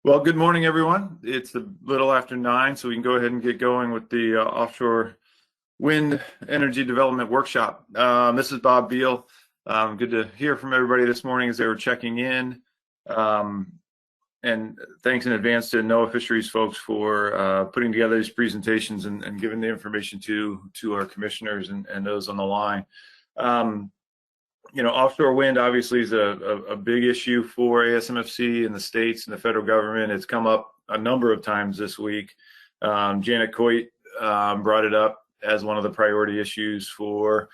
Well, good morning, everyone. It's a little after 9, so we can go ahead and get going with the offshore wind energy development workshop. This is Bob Beal. Good to hear from everybody this morning as they were checking in. And thanks in advance to NOAA Fisheries folks for putting together these presentations and giving the information to our commissioners and those on the line. You know, offshore wind obviously is a big issue for ASMFC in the states and the federal government. It's come up a number of times this week. Janet Coit brought it up as one of the priority issues for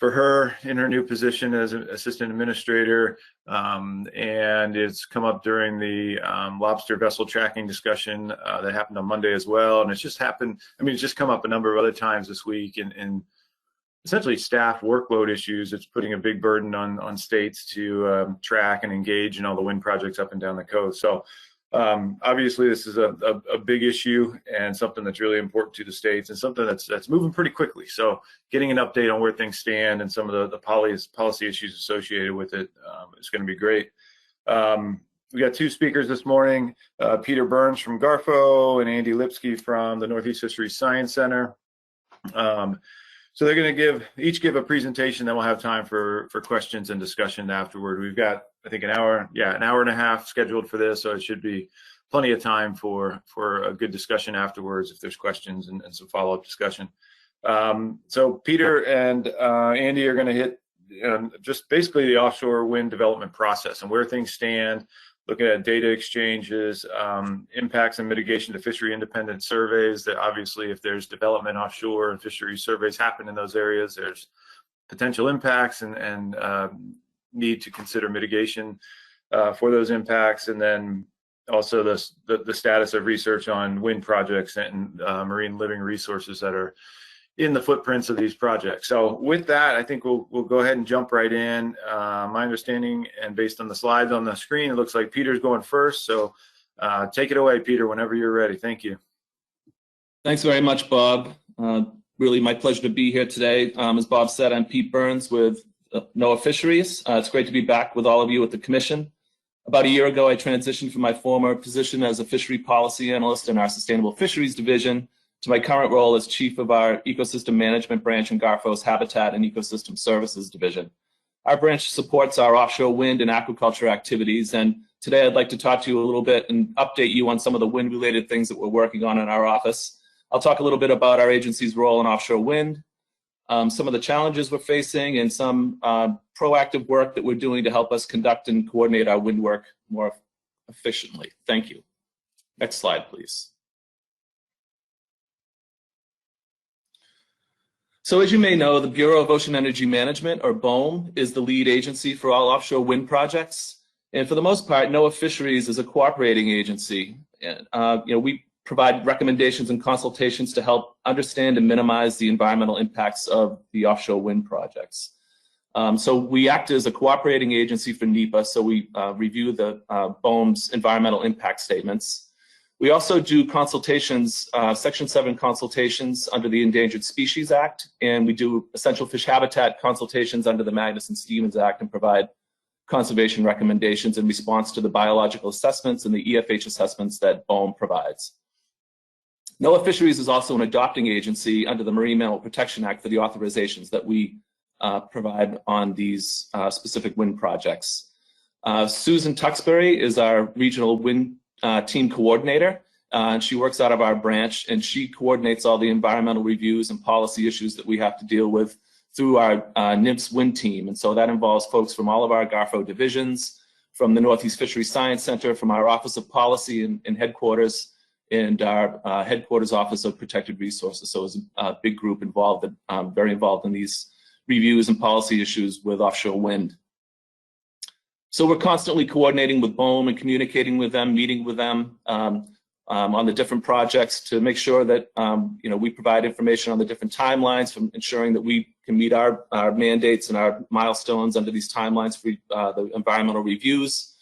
her in her new position as an assistant administrator, and it's come up during the lobster vessel tracking discussion that happened on Monday as well. And it's just happened, I mean, it's just come up a number of other times this week, and essentially staff workload issues. It's putting a big burden on states to track and engage in all the wind projects up and down the coast. So obviously this is a big issue and something that's really important to the states and something that's moving pretty quickly. So getting an update on where things stand and some of the policy issues associated with it is going to be great. We got two speakers this morning, Peter Burns from Garfo and Andy Lipsky from the Northeast Fisheries Science Center. So they're going to each give a presentation, then we'll have time for questions and discussion afterward. We've got, I think, an hour and a half scheduled for this, so it should be plenty of time for a good discussion afterwards if there's questions and some follow-up discussion. So Peter and Andy are going to hit just basically the offshore wind development process and where things stand, looking at data exchanges, impacts and mitigation to fishery independent surveys. That obviously, if there's development offshore and fishery surveys happen in those areas, there's potential impacts and need to consider mitigation for those impacts. And then also the status of research on wind projects and marine living resources that are in the footprints of these projects. So with that, I think we'll go ahead and jump right in. My understanding, and based on the slides on the screen, it looks like Peter's going first. So take it away, Peter, whenever you're ready. Thank you. Thanks very much, Bob. Really my pleasure to be here today. As Bob said, I'm Pete Burns with NOAA Fisheries. It's great to be back with all of you at the Commission. About a year ago, I transitioned from my former position as a fishery policy analyst in our Sustainable Fisheries Division to my current role as chief of our Ecosystem Management branch in Garfo's Habitat and Ecosystem Services Division. Our branch supports our offshore wind and aquaculture activities, and today I'd like to talk to you a little bit and update you on some of the wind-related things that we're working on in our office. I'll talk a little bit about our agency's role in offshore wind, some of the challenges we're facing, and some proactive work that we're doing to help us conduct and coordinate our wind work more efficiently. Thank you. Next slide, please. So as you may know, the Bureau of Ocean Energy Management, or BOEM, is the lead agency for all offshore wind projects. And for the most part, NOAA Fisheries is a cooperating agency. We provide recommendations and consultations to help understand and minimize the environmental impacts of the offshore wind projects. So we act as a cooperating agency for NEPA, so we review the BOEM's environmental impact statements. We also do consultations, Section 7 consultations under the Endangered Species Act, and we do essential fish habitat consultations under the Magnuson-Stevens Act and provide conservation recommendations in response to the biological assessments and the EFH assessments that BOEM provides. NOAA Fisheries is also an adopting agency under the Marine Mammal Protection Act for the authorizations that we provide on these specific wind projects. Susan Tuxbury is our regional wind team coordinator, and she works out of our branch, and she coordinates all the environmental reviews and policy issues that we have to deal with through our NIMS wind team. And so that involves folks from all of our Garfo divisions, from the Northeast Fisheries Science Center, from our Office of Policy and Headquarters, and our Headquarters Office of Protected Resources. So it's a big group involved, very involved in these reviews and policy issues with offshore wind. So we're constantly coordinating with BOEM and communicating with them, meeting with them on the different projects to make sure that we provide information on the different timelines, from ensuring that we can meet our mandates and our milestones under these timelines for the environmental reviews,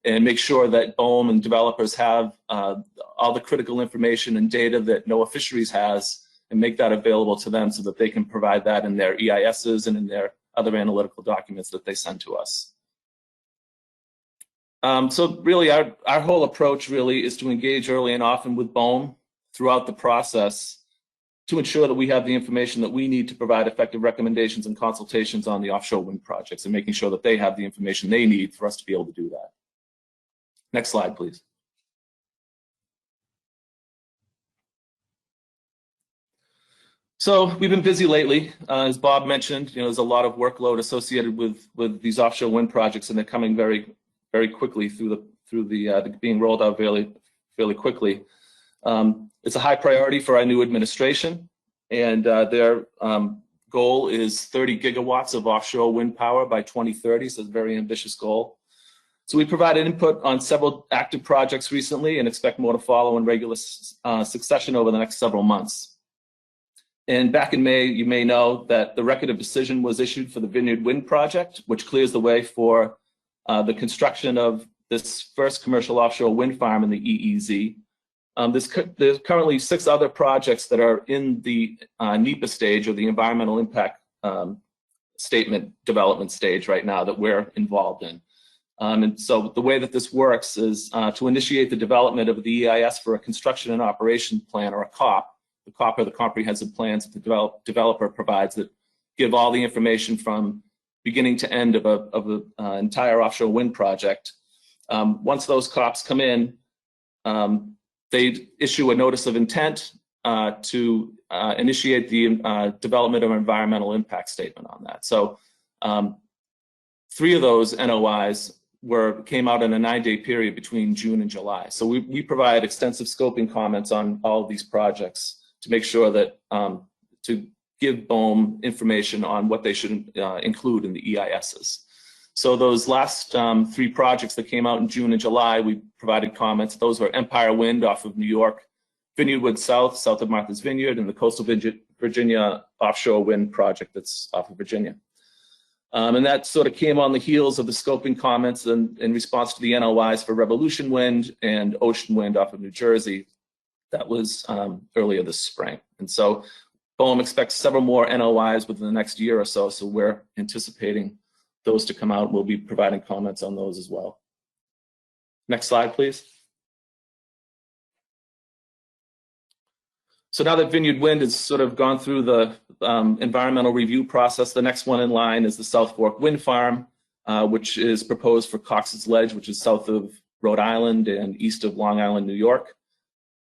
and make sure that BOEM and developers have all the critical information and data that NOAA Fisheries has, and make that available to them so that they can provide that in their EISs and in their other analytical documents that they send to us. So really our whole approach really is to engage early and often with BOEM throughout the process to ensure that we have the information that we need to provide effective recommendations and consultations on the offshore wind projects, and making sure that they have the information they need for us to be able to do that. Next slide, please. So we've been busy lately. As Bob mentioned, there's a lot of workload associated with these offshore wind projects, and they're coming very, very quickly through the being rolled out fairly quickly. It's a high priority for our new administration, and their goal is 30 gigawatts of offshore wind power by 2030, so it's a very ambitious goal. So we provided input on several active projects recently and expect more to follow in regular succession over the next several months. And back in May, you may know that the record of decision was issued for the Vineyard wind project, which clears the way for the construction of this first commercial offshore wind farm in the EEZ. There's currently 6 other projects that are in the NEPA stage, or the environmental impact statement development stage right now, that we're involved in. And so the way that this works is to initiate the development of the EIS for a construction and operation plan, or a COP. The COP are the comprehensive plans that the developer provides that give all the information from beginning to end of an entire offshore wind project. Once those COPs come in, they issue a notice of intent to initiate the development of an environmental impact statement on that. So 3 of those NOIs came out in a 9-day period between June and July. So we provide extensive scoping comments on all of these projects to make sure that to give BOEM information on what they should include in the EISs. So those last 3 projects that came out in June and July, we provided comments. Those were Empire Wind off of New York, Vineyard Wind south of Martha's Vineyard, and the Coastal Virginia offshore wind project that's off of Virginia. And that sort of came on the heels of the scoping comments in response to the NOIs for Revolution Wind and Ocean Wind off of New Jersey. That was earlier this spring. And so BOEM expects several more NOIs within the next year or so, so we're anticipating those to come out. We'll be providing comments on those as well. Next slide, please. So now that Vineyard Wind has sort of gone through the environmental review process, the next one in line is the South Fork Wind Farm, which is proposed for Cox's Ledge, which is south of Rhode Island and east of Long Island, New York.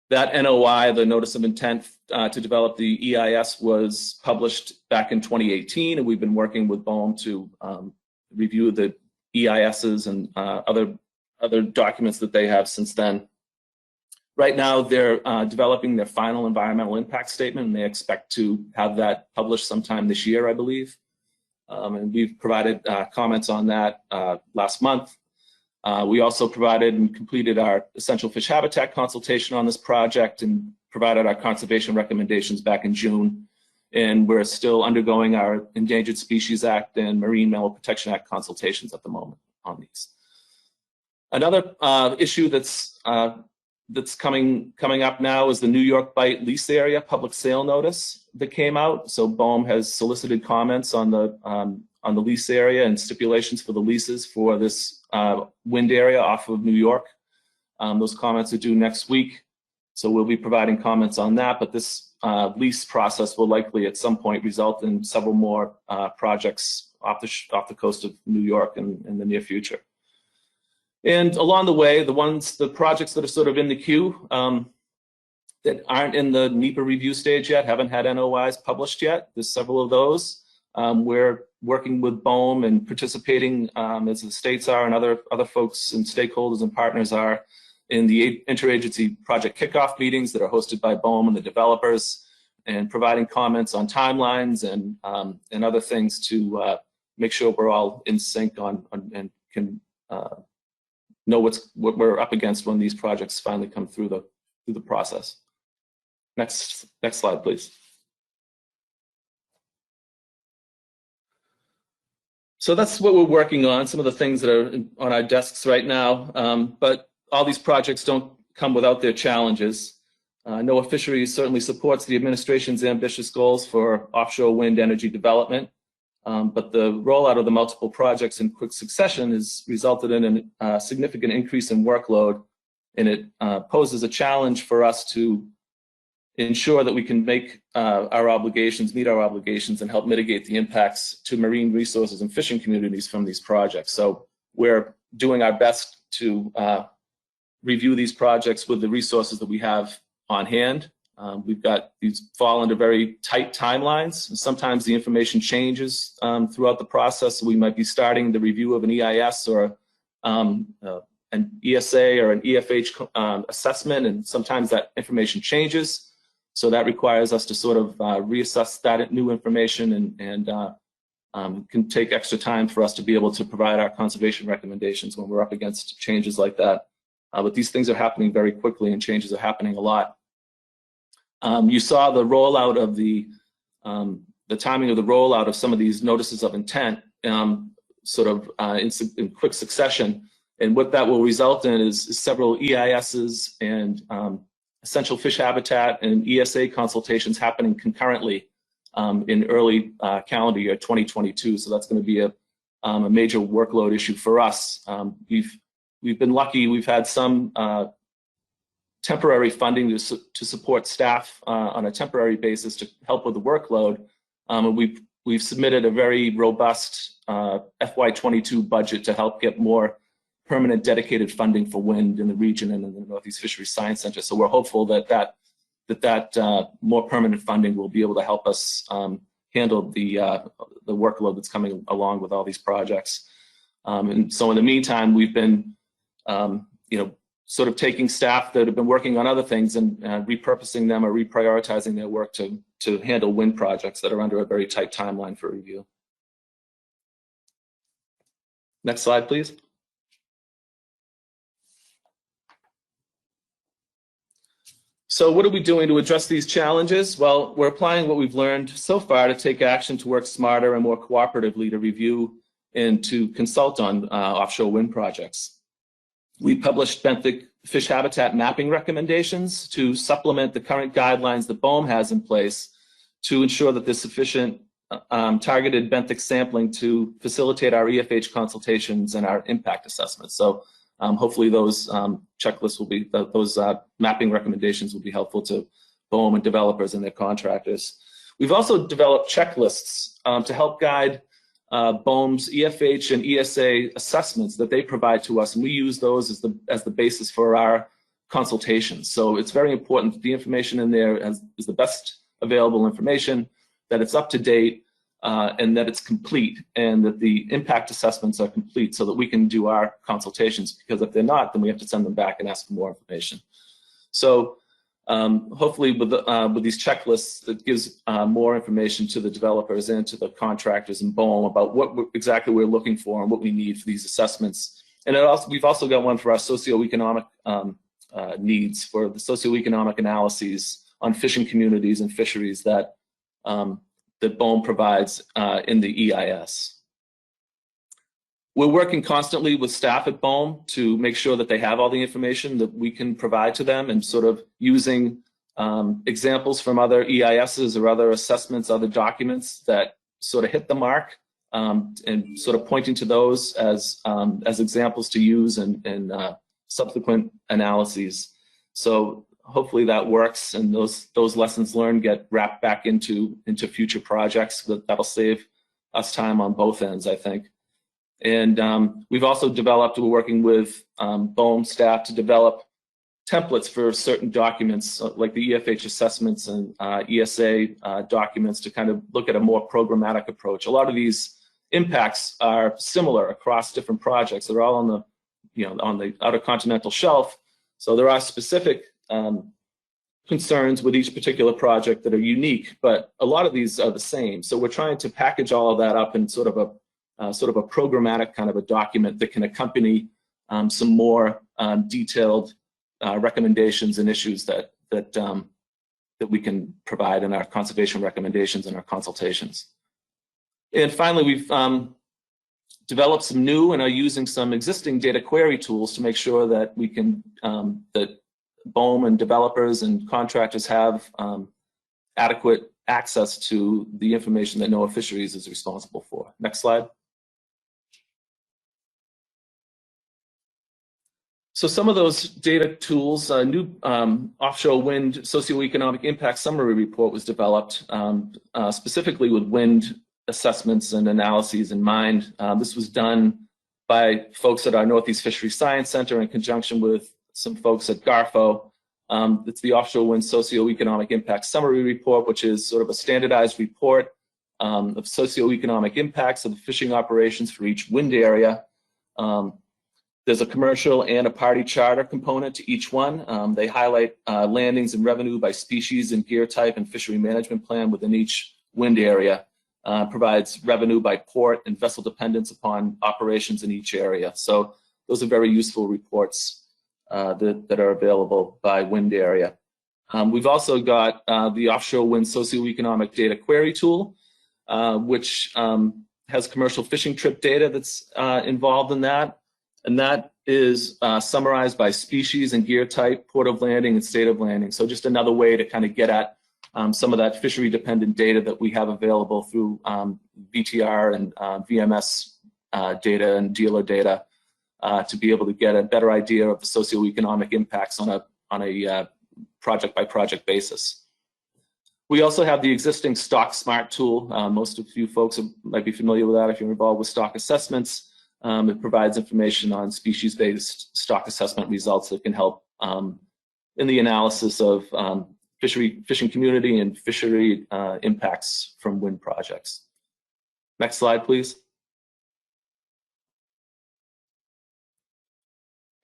That NOI, the Notice of Intent to develop the EIS, was published back in 2018, and we've been working with BOEM to review the EISs and other documents that they have since then. Right now, they're developing their final environmental impact statement, and they expect to have that published sometime this year, I believe. And we've provided comments on that last month. We also provided and completed our essential fish habitat consultation on this project and provided our conservation recommendations back in June. And we're still undergoing our Endangered Species Act and Marine Mammal Protection Act consultations at the moment on these. Another issue that's coming up now is the New York Bight lease area public sale notice that came out. So BOEM has solicited comments on the lease area and stipulations for the leases for this wind area off of New York. Those comments are due next week, so we'll be providing comments on that, but this lease process will likely at some point result in several more projects off the coast of New York in the near future. And along the way, the projects that are sort of in the queue that aren't in the NEPA review stage yet, haven't had NOIs published yet. There's several of those. We're working with BOEM and participating as the states are and other folks and stakeholders and partners are in the interagency project kickoff meetings that are hosted by BOEM and the developers, and providing comments on timelines and other things to make sure we're all in sync on and can know what we're up against when these projects finally come through the process. Next slide, please. So that's what we're working on, some of the things that are on our desks right now, but all these projects don't come without their challenges. NOAA Fisheries certainly supports the administration's ambitious goals for offshore wind energy development. but the rollout of the multiple projects in quick succession has resulted in a significant increase in workload, and it poses a challenge for us to ensure that we can make our obligations, meet our obligations, and help mitigate the impacts to marine resources and fishing communities from these projects. So we're doing our best to review these projects with the resources that we have on hand. We've got these fall under very tight timelines, and sometimes the information changes throughout the process. So we might be starting the review of an EIS or an ESA or an EFH assessment, and sometimes that information changes. So that requires us to sort of reassess that new information, and can take extra time for us to be able to provide our conservation recommendations when we're up against changes like that. But these things are happening very quickly, and changes are happening a lot. You saw the rollout of the timing of the rollout of some of these notices of intent sort of in quick succession. And what that will result in is several EISs and essential fish habitat and ESA consultations happening concurrently in early calendar year 2022. So that's going to be a major workload issue for us. We've been lucky. We've had some temporary funding to support staff on a temporary basis to help with the workload. And we've submitted a very robust FY22 budget to help get more permanent dedicated funding for wind in the region and in the Northeast Fisheries Science Center. So we're hopeful that more permanent funding will be able to help us handle the workload that's coming along with all these projects. And so in the meantime, we've been sort of taking staff that have been working on other things and repurposing them or reprioritizing their work to handle wind projects that are under a very tight timeline for review. Next slide, please. So what are we doing to address these challenges? Well, we're applying what we've learned so far to take action to work smarter and more cooperatively to review and to consult on offshore wind projects. We published benthic fish habitat mapping recommendations to supplement the current guidelines that BOEM has in place to ensure that there's sufficient targeted benthic sampling to facilitate our EFH consultations and our impact assessments. So hopefully those checklists will be, those mapping recommendations will be helpful to BOEM and developers and their contractors. We've also developed checklists to help guide BOEM's EFH and ESA assessments that they provide to us, and we use those as the basis for our consultations. So it's very important that the information in there is the best available information, that it's up to date, and that it's complete, and that the impact assessments are complete so that we can do our consultations, because if they're not, then we have to send them back and ask for more information. So hopefully with these checklists, that gives more information to the developers and to the contractors and BOEM about what exactly we're looking for and what we need for these assessments. And we've also got one for our socioeconomic needs, for the socioeconomic analyses on fishing communities and fisheries that that BOEM provides in the EIS. We're working constantly with staff at BOEM to make sure that they have all the information that we can provide to them, and sort of using examples from other EISs or other assessments, other documents that sort of hit the mark, and sort of pointing to those as examples to use in subsequent analyses. So hopefully that works, and those lessons learned get wrapped back into future projects. That'll save us time on both ends, I think. And we've also developed, we're working with BOEM staff to develop templates for certain documents, like the EFH assessments and ESA documents, to kind of look at a more programmatic approach. A lot of these impacts are similar across different projects. They're all on the outer continental shelf. So there are specific concerns with each particular project that are unique, but a lot of these are the same. So we're trying to package all of that up in sort of a programmatic kind of a document that can accompany some more detailed recommendations and issues that we can provide in our conservation recommendations and our consultations. And finally, we've developed some new and are using some existing data query tools to make sure that we can that BOEM and developers and contractors have adequate access to the information that NOAA Fisheries is responsible for. Next slide. So some of those data tools, a new offshore wind socioeconomic impact summary report was developed specifically with wind assessments and analyses in mind. This was done by folks at our Northeast Fisheries Science Center in conjunction with some folks at GARFO. It's the Offshore Wind Socioeconomic Impact Summary Report, which is sort of a standardized report of socioeconomic impacts of the fishing operations for each wind area. There's a commercial and a party charter component to each one. They highlight landings and revenue by species and gear type and fishery management plan within each wind area. Provides revenue by port and vessel dependence upon operations in each area. So those are very useful reports that are available by wind area. We've also got the Offshore Wind Socioeconomic Data Query Tool, which has commercial fishing trip data that's involved in that. And that is summarized by species and gear type, port of landing and state of landing. So just another way to kind of get at some of that fishery dependent data that we have available through VTR and VMS data and dealer data to be able to get a better idea of the socioeconomic impacts on a project by project basis. We also have the existing Stock Smart tool. Most of you folks might be familiar with that if you're involved with stock assessments. It provides information on species-based stock assessment results that can help in the analysis of fishing community and fishery impacts from wind projects. Next slide, please.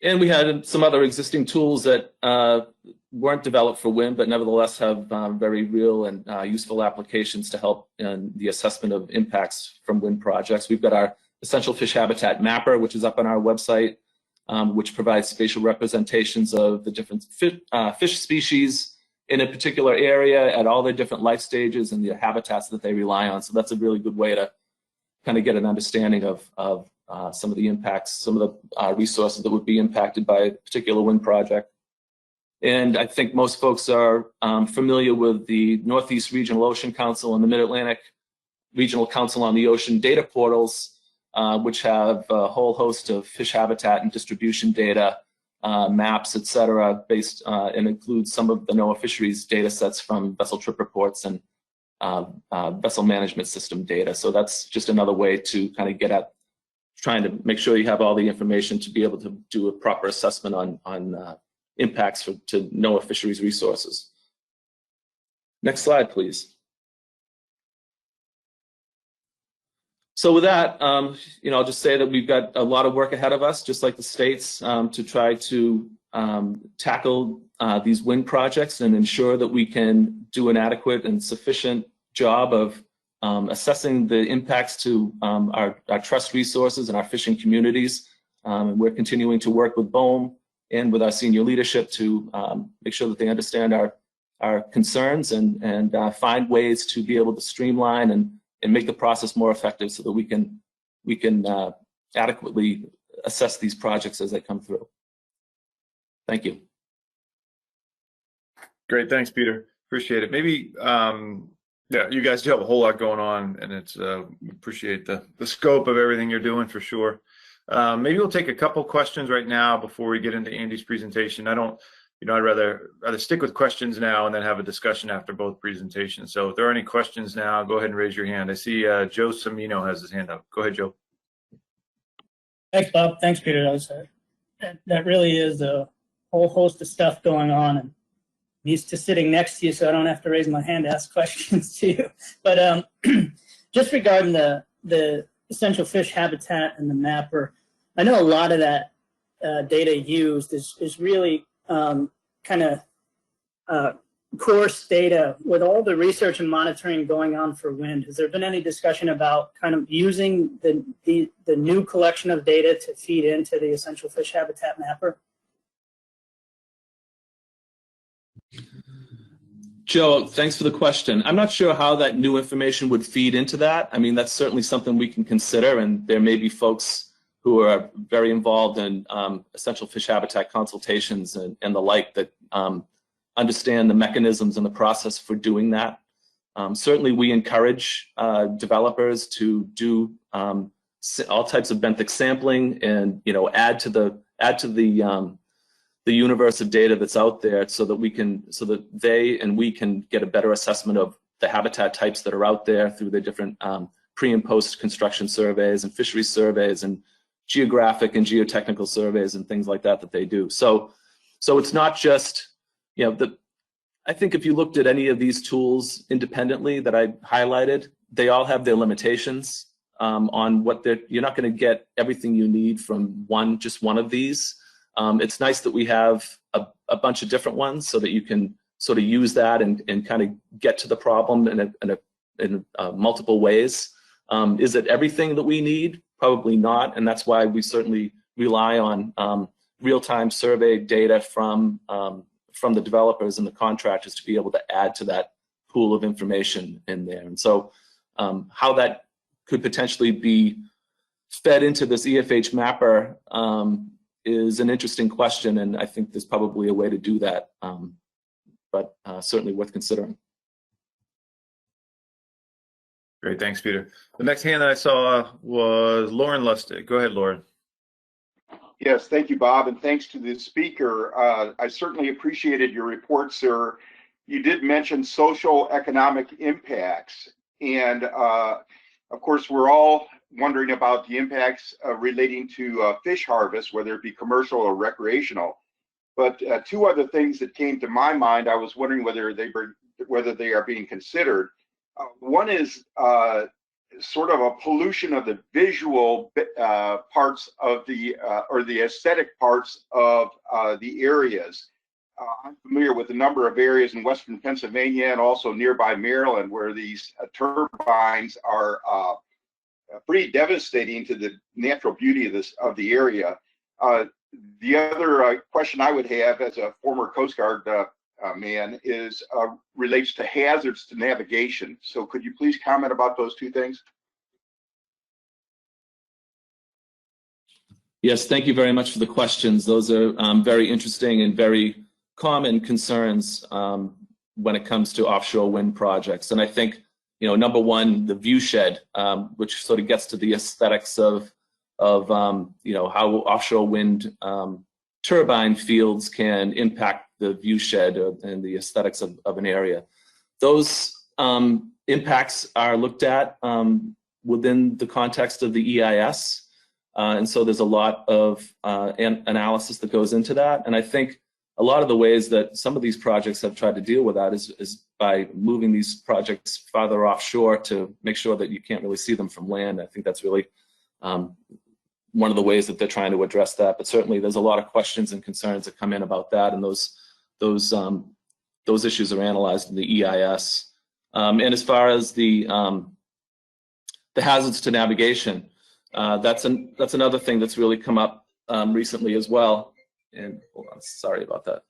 And we had some other existing tools that weren't developed for wind, but nevertheless have very real and useful applications to help in the assessment of impacts from wind projects. We've got our Essential Fish Habitat Mapper, which is up on our website, which provides spatial representations of the different fish species in a particular area at all their different life stages and the habitats that they rely on. So that's a really good way to kind of get an understanding of some of the impacts, some of the resources that would be impacted by a particular wind project. And I think most folks are familiar with the Northeast Regional Ocean Council and the Mid-Atlantic Regional Council on the Ocean data portals, which have a whole host of fish habitat and distribution data, maps, et cetera, based and includes some of the NOAA fisheries data sets from vessel trip reports and vessel management system data. So that's just another way to kind of get at trying to make sure you have all the information to be able to do a proper assessment on impacts to NOAA fisheries resources. Next slide, please. So with that, I'll just say that we've got a lot of work ahead of us, just like the states, to try to tackle these wind projects and ensure that we can do an adequate and sufficient job of assessing the impacts to our trust resources and our fishing communities. And we're continuing to work with BOEM and with our senior leadership to make sure that they understand our concerns and find ways to be able to streamline and make the process more effective so that we can adequately assess these projects as they come through. Thank you. Great, thanks, Peter. Appreciate it. Maybe, yeah, you guys do have a whole lot going on, and it's appreciate the scope of everything you're doing for sure. Maybe we'll take a couple questions right now before we get into Andy's presentation. I'd rather stick with questions now and then have a discussion after both presentations. So if there are any questions now, go ahead and raise your hand. I see Joe Cimino has his hand up. Go ahead, Joe. Thanks, Bob. Thanks, Peter. That really is a whole host of stuff going on. And I'm used to sitting next to you, so I don't have to raise my hand to ask questions to you. But just regarding the essential fish habitat and the mapper, I know a lot of that data used is really kind of coarse data. With all the research and monitoring going on for wind, has there been any discussion about kind of using the new collection of data to feed into the essential fish habitat mapper? Joe, thanks for the question. I'm not sure how that new information would feed into that. I mean, that's certainly something we can consider, and there may be folks who are very involved in essential fish habitat consultations and the like that understand the mechanisms and the process for doing that. Certainly, we encourage developers to do all types of benthic sampling, and add to the universe of data that's out there, so that they and we can get a better assessment of the habitat types that are out there through the different pre and post construction surveys and fisheries surveys and geographic and geotechnical surveys and things like that they do. So it's not just, I think if you looked at any of these tools independently that I highlighted, they all have their limitations on what you're not going to get everything you need from just one of these. It's nice that we have a bunch of different ones so that you can sort of use that and kind of get to the problem in multiple ways. Is it everything that we need? Probably not, and that's why we certainly rely on real-time survey data from the developers and the contractors to be able to add to that pool of information in there. And so how that could potentially be fed into this EFH mapper is an interesting question, and I think there's probably a way to do that, but certainly worth considering. Great, thanks, Peter. The next hand that I saw was Lauren Lustig. Go ahead, Lauren. Yes, thank you, Bob, and thanks to the speaker. I certainly appreciated your report, sir. You did mention socioeconomic impacts, and of course, we're all wondering about the impacts relating to fish harvest, whether it be commercial or recreational. But two other things that came to my mind, I was wondering whether they are being considered. One is sort of a pollution of the visual parts of or the aesthetic parts of the areas. I'm familiar with a number of areas in Western Pennsylvania and also nearby Maryland where these turbines are pretty devastating to the natural beauty of the area. The other question I would have as a former Coast Guard man is relates to hazards to navigation. So could you please comment about those two things? Yes, thank you very much for the questions. Those are very interesting and very common concerns when it comes to offshore wind projects. And I think, number one, the view shed, which sort of gets to the aesthetics of how offshore wind turbine fields can impact the view shed and the aesthetics of an area. Those impacts are looked at within the context of the EIS. And so there's a lot of analysis that goes into that. And I think a lot of the ways that some of these projects have tried to deal with that is by moving these projects farther offshore to make sure that you can't really see them from land. I think that's really one of the ways that they're trying to address that. But certainly there's a lot of questions and concerns that come in about that, and those issues are analyzed in the EIS. And as far as the hazards to navigation, that's another thing that's really come up recently as well. And hold on, sorry about that.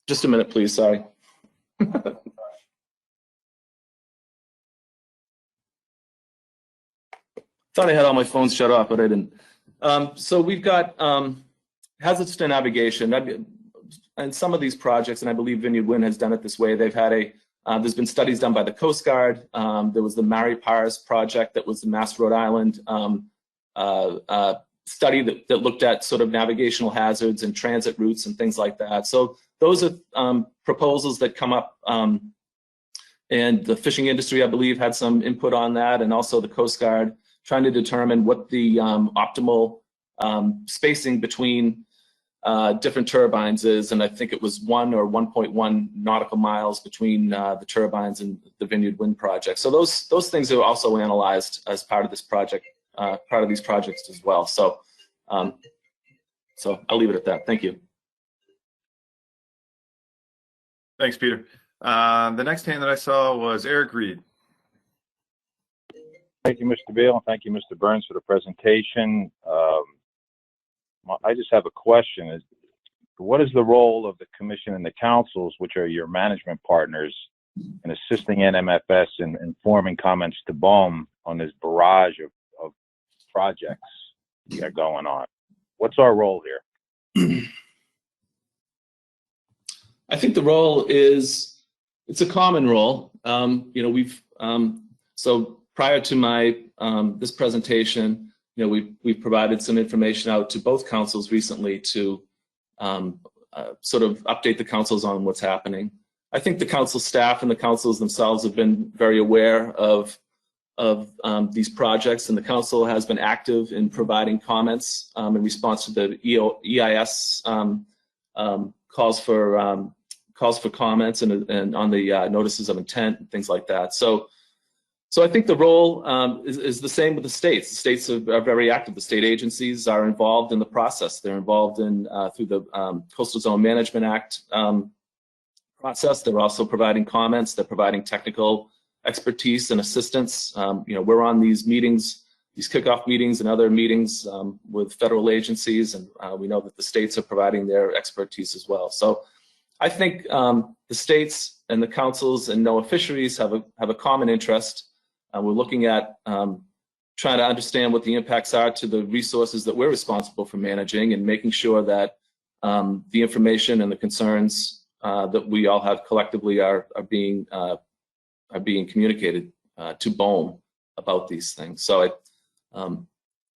Just a minute, please. Sorry. Thought I had all my phones shut off, but I didn't. So we've got hazards to navigation. And some of these projects, and I believe Vineyard Wind has done it this way, they've had there's been studies done by the Coast Guard. There was the Maripars project that was in Mass, Rhode Island, study that looked at sort of navigational hazards and transit routes and things like that. So those are proposals that come up, and the fishing industry, I believe, had some input on that, and also the Coast Guard, trying to determine what the optimal spacing between different turbines is, and I think it was 1 or 1.1 nautical miles between the turbines and the Vineyard Wind project. So those things are also analyzed as part of this project, part of these projects as well. So I'll leave it at that. Thank you. Thanks, Peter. The next hand that I saw was Eric Reed. Thank you, Mr. Beal, and thank you, Mr. Burns, for the presentation. I just have a question. What is the role of the commission and the councils, which are your management partners, in assisting NMFS in informing comments to BOEM on this barrage of projects you got going on? What's our role here? I think the role is, it's a common role. So prior to my this presentation, we've provided some information out to both councils recently to sort of update the councils on what's happening. I think the council staff and the councils themselves have been very aware of these projects, and the council has been active in providing comments in response to the EIS calls for comments and on the notices of intent and things like that. So I think the role is the same with the states. The states are very active. The state agencies are involved in the process. They're involved in through the Coastal Zone Management Act process. They're also providing comments. They're providing technical expertise and assistance. We're on these meetings, these kickoff meetings and other meetings with federal agencies, and we know that the states are providing their expertise as well. So I think the states and the councils and NOAA fisheries have a common interest. We're looking at trying to understand what the impacts are to the resources that we're responsible for managing, and making sure that the information and the concerns that we all have collectively are being communicated to BOEM about these things. So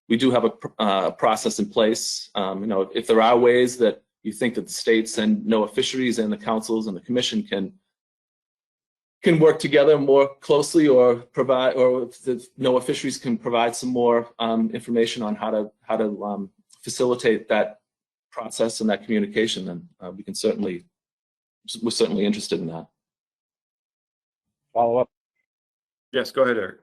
we do have a process in place. If there are ways that you think that the states and NOAA fisheries and the councils and the commission can work together more closely, or provide, or if the NOAA fisheries can provide some more information on how to facilitate that process and that communication, then we're certainly interested in that. Follow up? Yes, go ahead, Eric.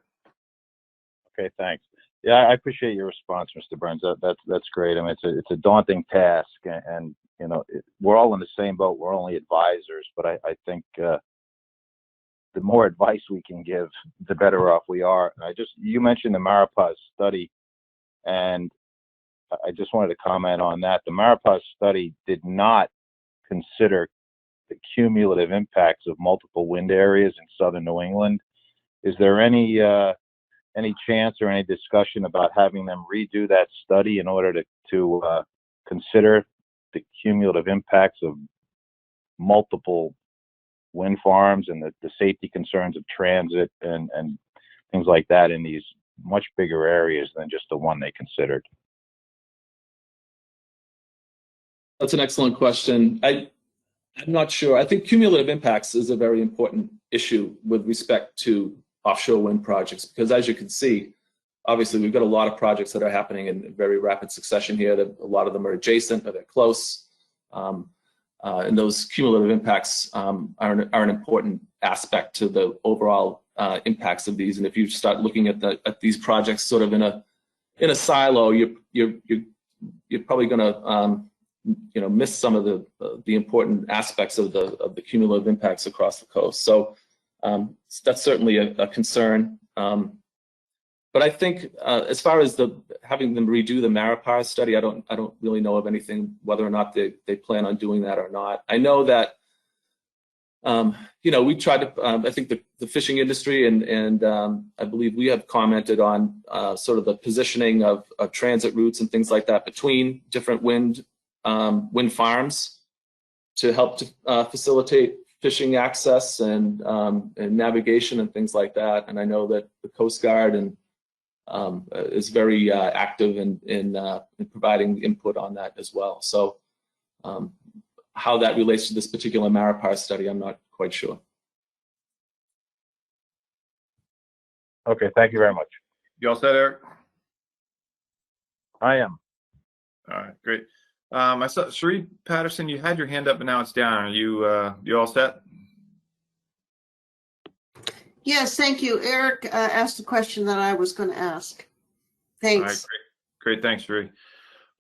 Okay, thanks. Yeah, I appreciate your response, Mr. Burns. That's great. I mean, it's a daunting task, and we're all in the same boat. We're only advisors, but I think the more advice we can give, the better off we are. You mentioned the Maripaz study, and I just wanted to comment on that. The Maripaz study did not consider the cumulative impacts of multiple wind areas in southern New England. Is there any chance or any discussion about having them redo that study in order to consider the cumulative impacts of multiple wind farms and the safety concerns of transit and things like that in these much bigger areas than just the one they considered? That's an excellent question. I'm not sure. I think cumulative impacts is a very important issue with respect to offshore wind projects, because as you can see, obviously we've got a lot of projects that are happening in very rapid succession here. A lot of them are adjacent, or they're close. And those cumulative impacts are an important aspect to the overall impacts of these. And if you start looking at these projects sort of in a silo, you're probably going to miss some of the important aspects of the cumulative impacts across the coast. So that's certainly a concern. But I think as far as having them redo the Maripaz study, I don't really know of anything, whether or not they plan on doing that or not. I know that we tried to. I think the fishing industry and I believe we have commented on sort of the positioning of transit routes and things like that between different wind farms to help to facilitate fishing access and navigation and things like that. And I know that the Coast Guard is very active in providing input on that as well. So how that relates to this particular Maripaz study, I'm not quite sure. Okay, thank you very much. You all set, Eric? I am. All right, great. I saw Sheree Patterson, you had your hand up, but now it's down. Are you all set? Yes, thank you. Eric asked the question that I was going to ask. Thanks. All right, great. Thanks, Sheree.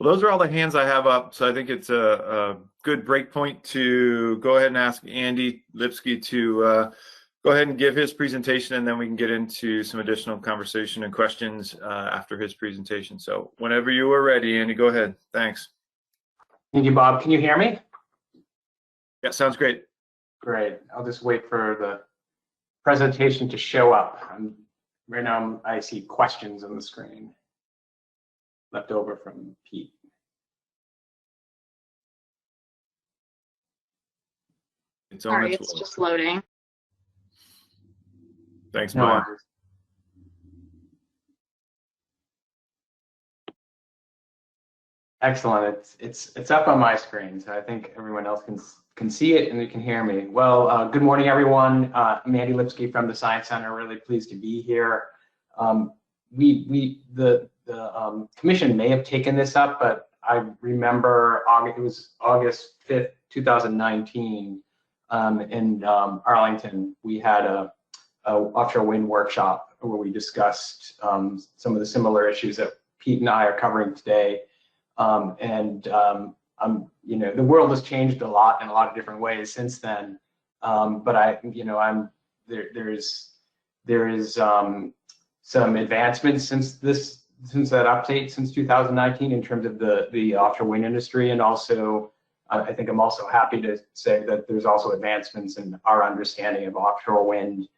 Well, those are all the hands I have up, so I think it's a good break point to go ahead and ask Andy Lipsky to go ahead and give his presentation, and then we can get into some additional conversation and questions after his presentation. So whenever you are ready, Andy, go ahead. Thanks. Thank you, Bob. Can you hear me? Yeah, sounds great. Great. I'll just wait for the presentation to show up. Right now, I see questions on the screen left over from Pete. It's on Sorry, its it's way. just loading. Thanks, No Maya. worries. Excellent. It's up on my screen, so I think everyone else can see it and they can hear me. Well, good morning, everyone. I'm Andy Lipsky from the Science Center. Really pleased to be here. The commission may have taken this up, but I remember it was August 5th, 2019, in Arlington. We had a offshore wind workshop where we discussed some of the similar issues that Pete and I are covering today. You know, the world has changed a lot in a lot of different ways since then. But there is some advancements since that update since 2019 in terms of the offshore wind industry, and also I think I'm also happy to say that there's also advancements in our understanding of offshore wind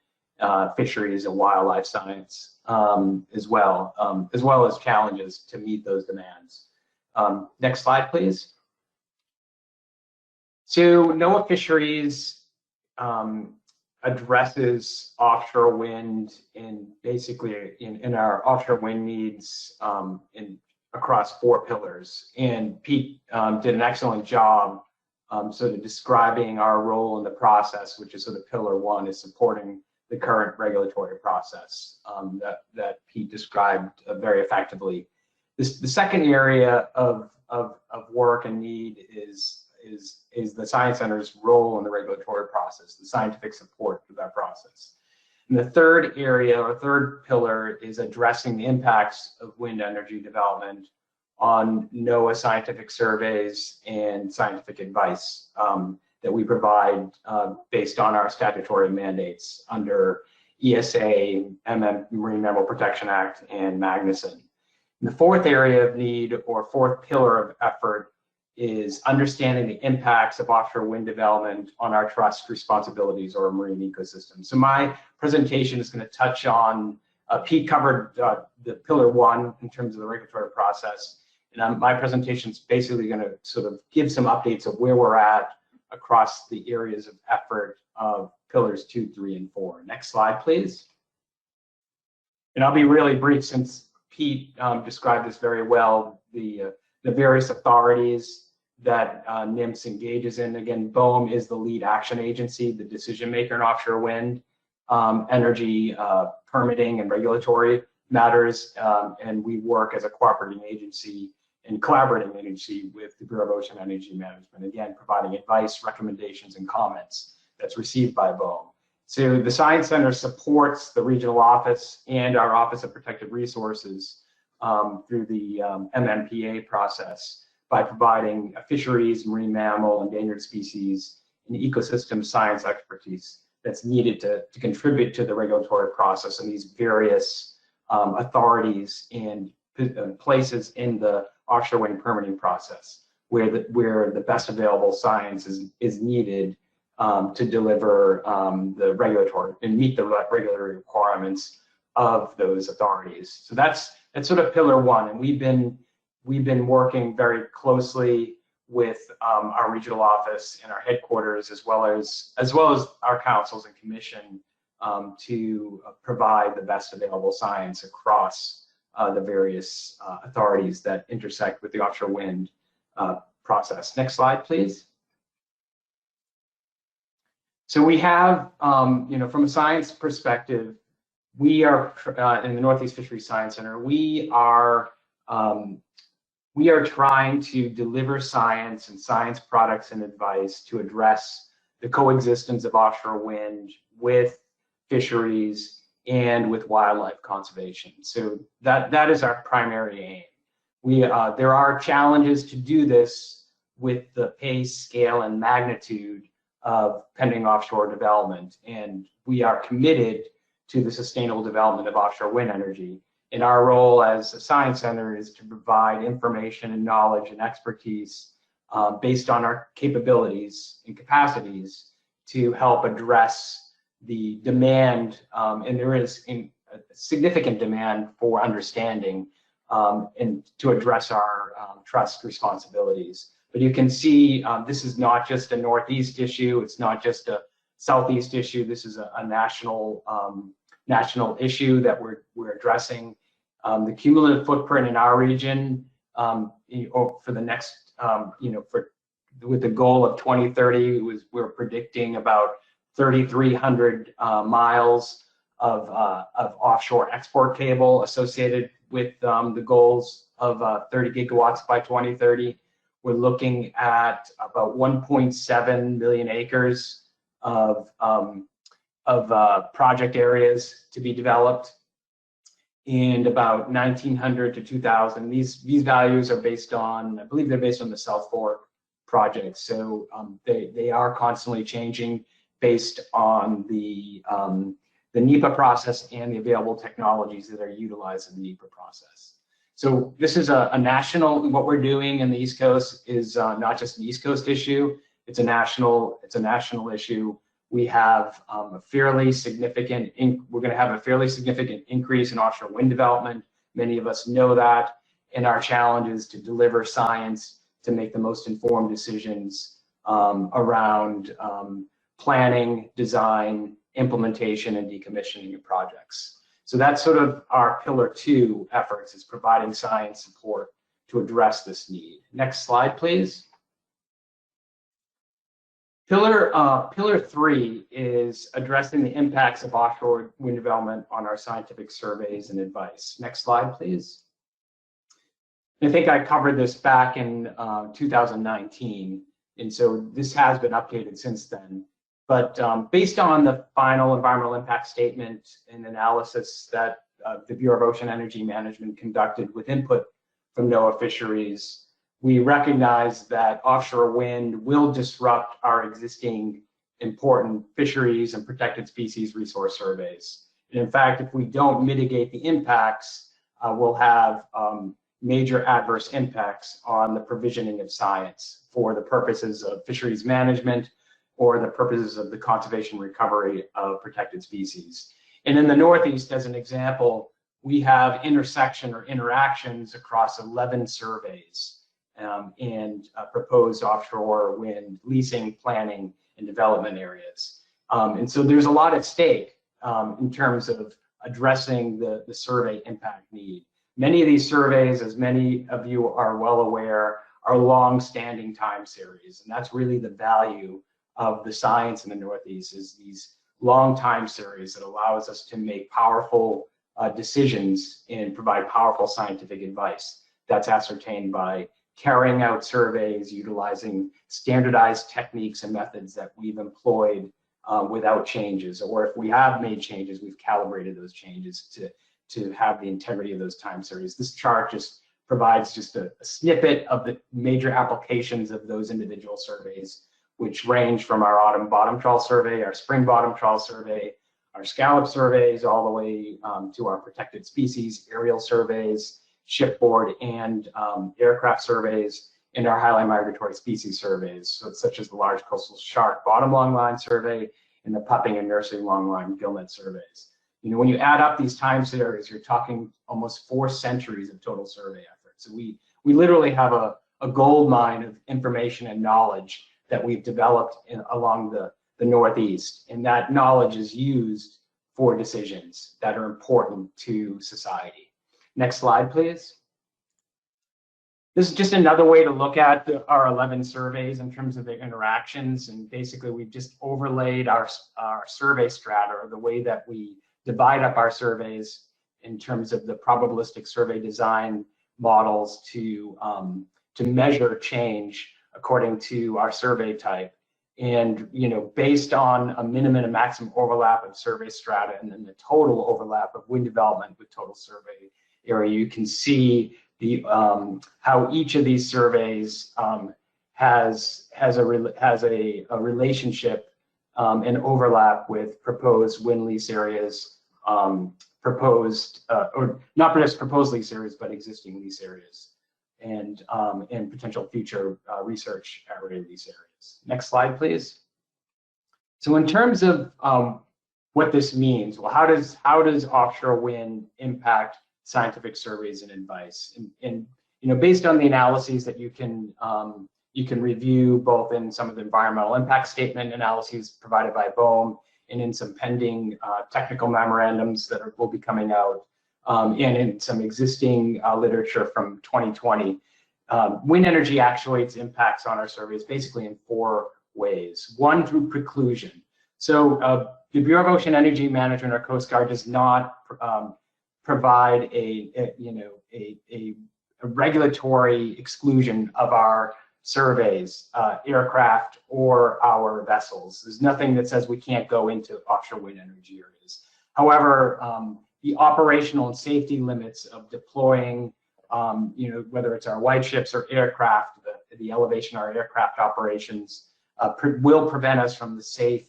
fisheries and wildlife science as well as challenges to meet those demands. Next slide, please. So NOAA Fisheries addresses offshore wind in our offshore wind needs across 4 pillars. And Pete did an excellent job sort of describing our role in the process, which is sort of pillar 1 is supporting the current regulatory process that Pete described very effectively. The second area of work and need is the Science Center's role in the regulatory process, the scientific support for that process. And the third area, or third pillar, is addressing the impacts of wind energy development on NOAA scientific surveys and scientific advice that we provide based on our statutory mandates under ESA, Marine Mammal Protection Act, and Magnuson. And the fourth area of need, or fourth pillar of effort, is understanding the impacts of offshore wind development on our trust responsibilities or marine ecosystems. So my presentation is going to touch on, Pete covered the pillar 1 in terms of the regulatory process, and my presentation is basically going to sort of give some updates of where we're at across the areas of effort of pillars 2, 3, and 4. Next slide, please. And I'll be really brief since Pete described this very well, the various authorities that NIMS engages in. Again, BOEM is the lead action agency, the decision maker in offshore wind, energy, permitting, and regulatory matters. And we work as a cooperating agency and collaborating agency with the Bureau of Ocean Energy Management, again, providing advice, recommendations, and comments that's received by BOEM. So the Science Center supports the regional office and our Office of Protected Resources through the MMPA process by providing fisheries, marine mammal, endangered species, and ecosystem science expertise that's needed to contribute to the regulatory process and these various authorities and places in the offshore wind permitting process where the best available science is needed to deliver the regulatory and meet the regulatory requirements of those authorities. So that's sort of pillar 1, and we've been working very closely with our regional office and our headquarters, as well as our councils and commission to provide the best available science across the various authorities that intersect with the offshore wind process. Next slide, please. So we have, from a science perspective, we are in the Northeast Fisheries Science Center. We are trying to deliver science and science products and advice to address the coexistence of offshore wind with fisheries and with wildlife conservation. So that is our primary aim. There are challenges to do this with the pace, scale, and magnitude of pending offshore development, and we are committed to the sustainable development of offshore wind energy. And our role as a science center is to provide information and knowledge and expertise based on our capabilities and capacities to help address the demand, and there is a significant demand for understanding and to address our trust responsibilities. But you can see this is not just a Northeast issue. It's not just a Southeast issue. This is a national issue that we're addressing. The cumulative footprint in our region for the next, with the goal of 2030, we're predicting about 3,300 miles of offshore export cable associated with the goals of 30 gigawatts by 2030. We're looking at about 1.7 million acres of project areas to be developed, and about 1,900 to 2,000. These values are based on, I believe they're based on the South Fork project. So they are constantly changing based on the NEPA process and the available technologies that are utilized in the NEPA process. So this is a national, what we're doing in the East Coast is not just an East Coast issue, it's a national issue. We have a fairly significant, we're going to have a fairly significant increase in offshore wind development. Many of us know that, and our challenge is to deliver science to make the most informed decisions around planning, design, implementation, and decommissioning of projects. So that's sort of our pillar 2 efforts, is providing science support to address this need. Next slide, please. Pillar 3 is addressing the impacts of offshore wind development on our scientific surveys and advice. Next slide, please. I think I covered this back in 2019, and so this has been updated since then. But based on the final environmental impact statement and analysis that the Bureau of Ocean Energy Management conducted with input from NOAA Fisheries, we recognize that offshore wind will disrupt our existing important fisheries and protected species resource surveys. And in fact, if we don't mitigate the impacts, we'll have major adverse impacts on the provisioning of science for the purposes of fisheries management or the purposes of the conservation recovery of protected species. And in the Northeast, as an example, we have intersection or interactions across 11 surveys and proposed offshore wind leasing, planning, and development areas. And so there's a lot at stake in terms of addressing the survey impact need. Many of these surveys, as many of you are well aware, are long-standing time series, and that's really the value of the science in the Northeast, is these long time series that allows us to make powerful decisions and provide powerful scientific advice that's ascertained by carrying out surveys, utilizing standardized techniques and methods that we've employed without changes, or if we have made changes, we've calibrated those changes to have the integrity of those time series. This chart just provides just a snippet of the major applications of those individual surveys, which range from our autumn bottom trawl survey, our spring bottom trawl survey, our scallop surveys, all the way to our protected species aerial surveys, shipboard and aircraft surveys, and our highly migratory species surveys, so such as the large coastal shark bottom longline survey and the pupping and nursing longline gillnet surveys. You know, when you add up these time series, you're talking almost 4 centuries of total survey effort. So we literally have a gold mine of information and knowledge that we've developed along the Northeast, and that knowledge is used for decisions that are important to society. Next slide, please. This is just another way to look at our 11 surveys in terms of their interactions, and basically we've just overlaid our survey strata, or the way that we divide up our surveys in terms of the probabilistic survey design models to measure change according to our survey type. And, you know, based on a minimum and maximum overlap of survey strata and then the total overlap of wind development with total survey area, you can see the how each of these surveys has a relationship and overlap with proposed wind lease areas, or not just proposed lease areas, but existing lease areas, and potential future research area lease areas. Next slide, please. So in terms of what this means, well, how does offshore wind impact scientific surveys and advice? And you know, based on the analyses that you can you can review both in some of the environmental impact statement analyses provided by BOEM and in some pending technical memorandums that will be coming out, and in some existing literature from 2020. Wind energy actuates impacts on our surveys basically in 4 ways. One, through preclusion. So the Bureau of Ocean Energy Management, or Coast Guard, does not provide a regulatory exclusion of our surveys, aircraft, or our vessels. There's nothing that says we can't go into offshore wind energy areas. However, the operational and safety limits of deploying, whether it's our white ships or aircraft, the elevation of our aircraft operations will prevent us from the safe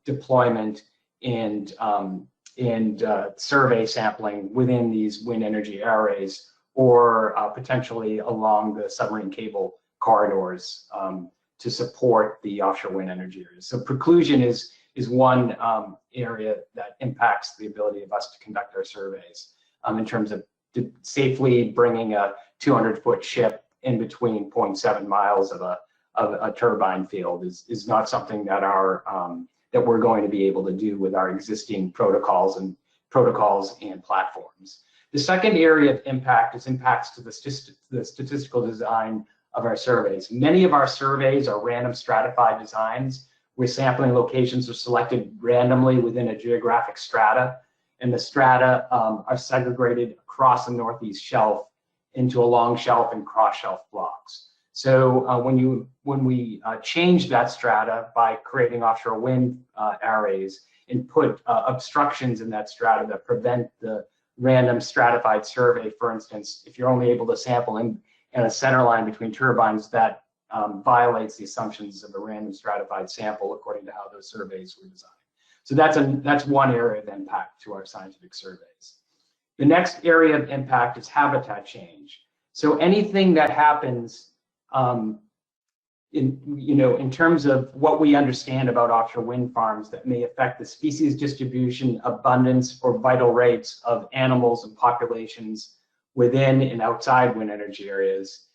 deployment and survey sampling within these wind energy arrays, or potentially along the submarine cable corridors to support the offshore wind energy areas. So preclusion is one area that impacts the ability of us to conduct our surveys in terms of safely bringing a 200-foot ship in between 0.7 miles of a turbine field is not something that that we're going to be able to do with our existing protocols and platforms. The second area of impact is impacts to the statistical design of our surveys. Many of our surveys are random stratified designs where sampling locations are selected randomly within a geographic strata, and the strata are segregated across the Northeast Shelf into a long shelf and cross shelf blocks. So when we change that strata by creating offshore wind arrays and put obstructions in that strata that prevent the random stratified survey, for instance, if you're only able to sample in a center line between turbines, that violates the assumptions of a random stratified sample according to how those surveys were designed. So that's one area of impact to our scientific surveys. The next area of impact is habitat change. So anything that happens in terms of what we understand about offshore wind farms that may affect the species distribution, abundance, or vital rates of animals and populations within and outside wind energy areas,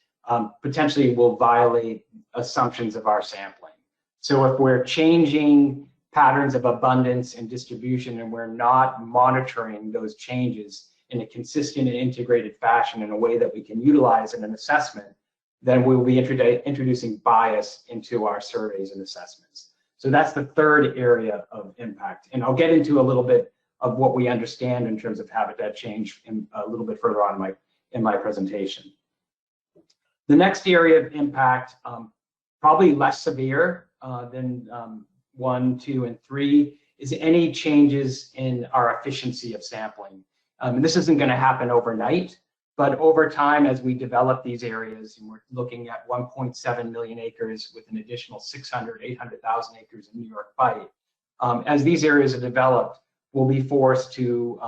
potentially will violate assumptions of our sampling. So if we're changing patterns of abundance and distribution and we're not monitoring those changes in a consistent and integrated fashion in a way that we can utilize in an assessment, then we will be introducing bias into our surveys and assessments. So that's the third area of impact. And I'll get into a little bit of what we understand in terms of habitat change a little bit further on in my presentation. The next area of impact, probably less severe than 1, 2, and 3, is any changes in our efficiency of sampling. And this isn't going to happen overnight, but over time, as we develop these areas, and we're looking at 1.7 million acres with an additional 800,000 acres in New York Bight, as these areas are developed, we'll be forced to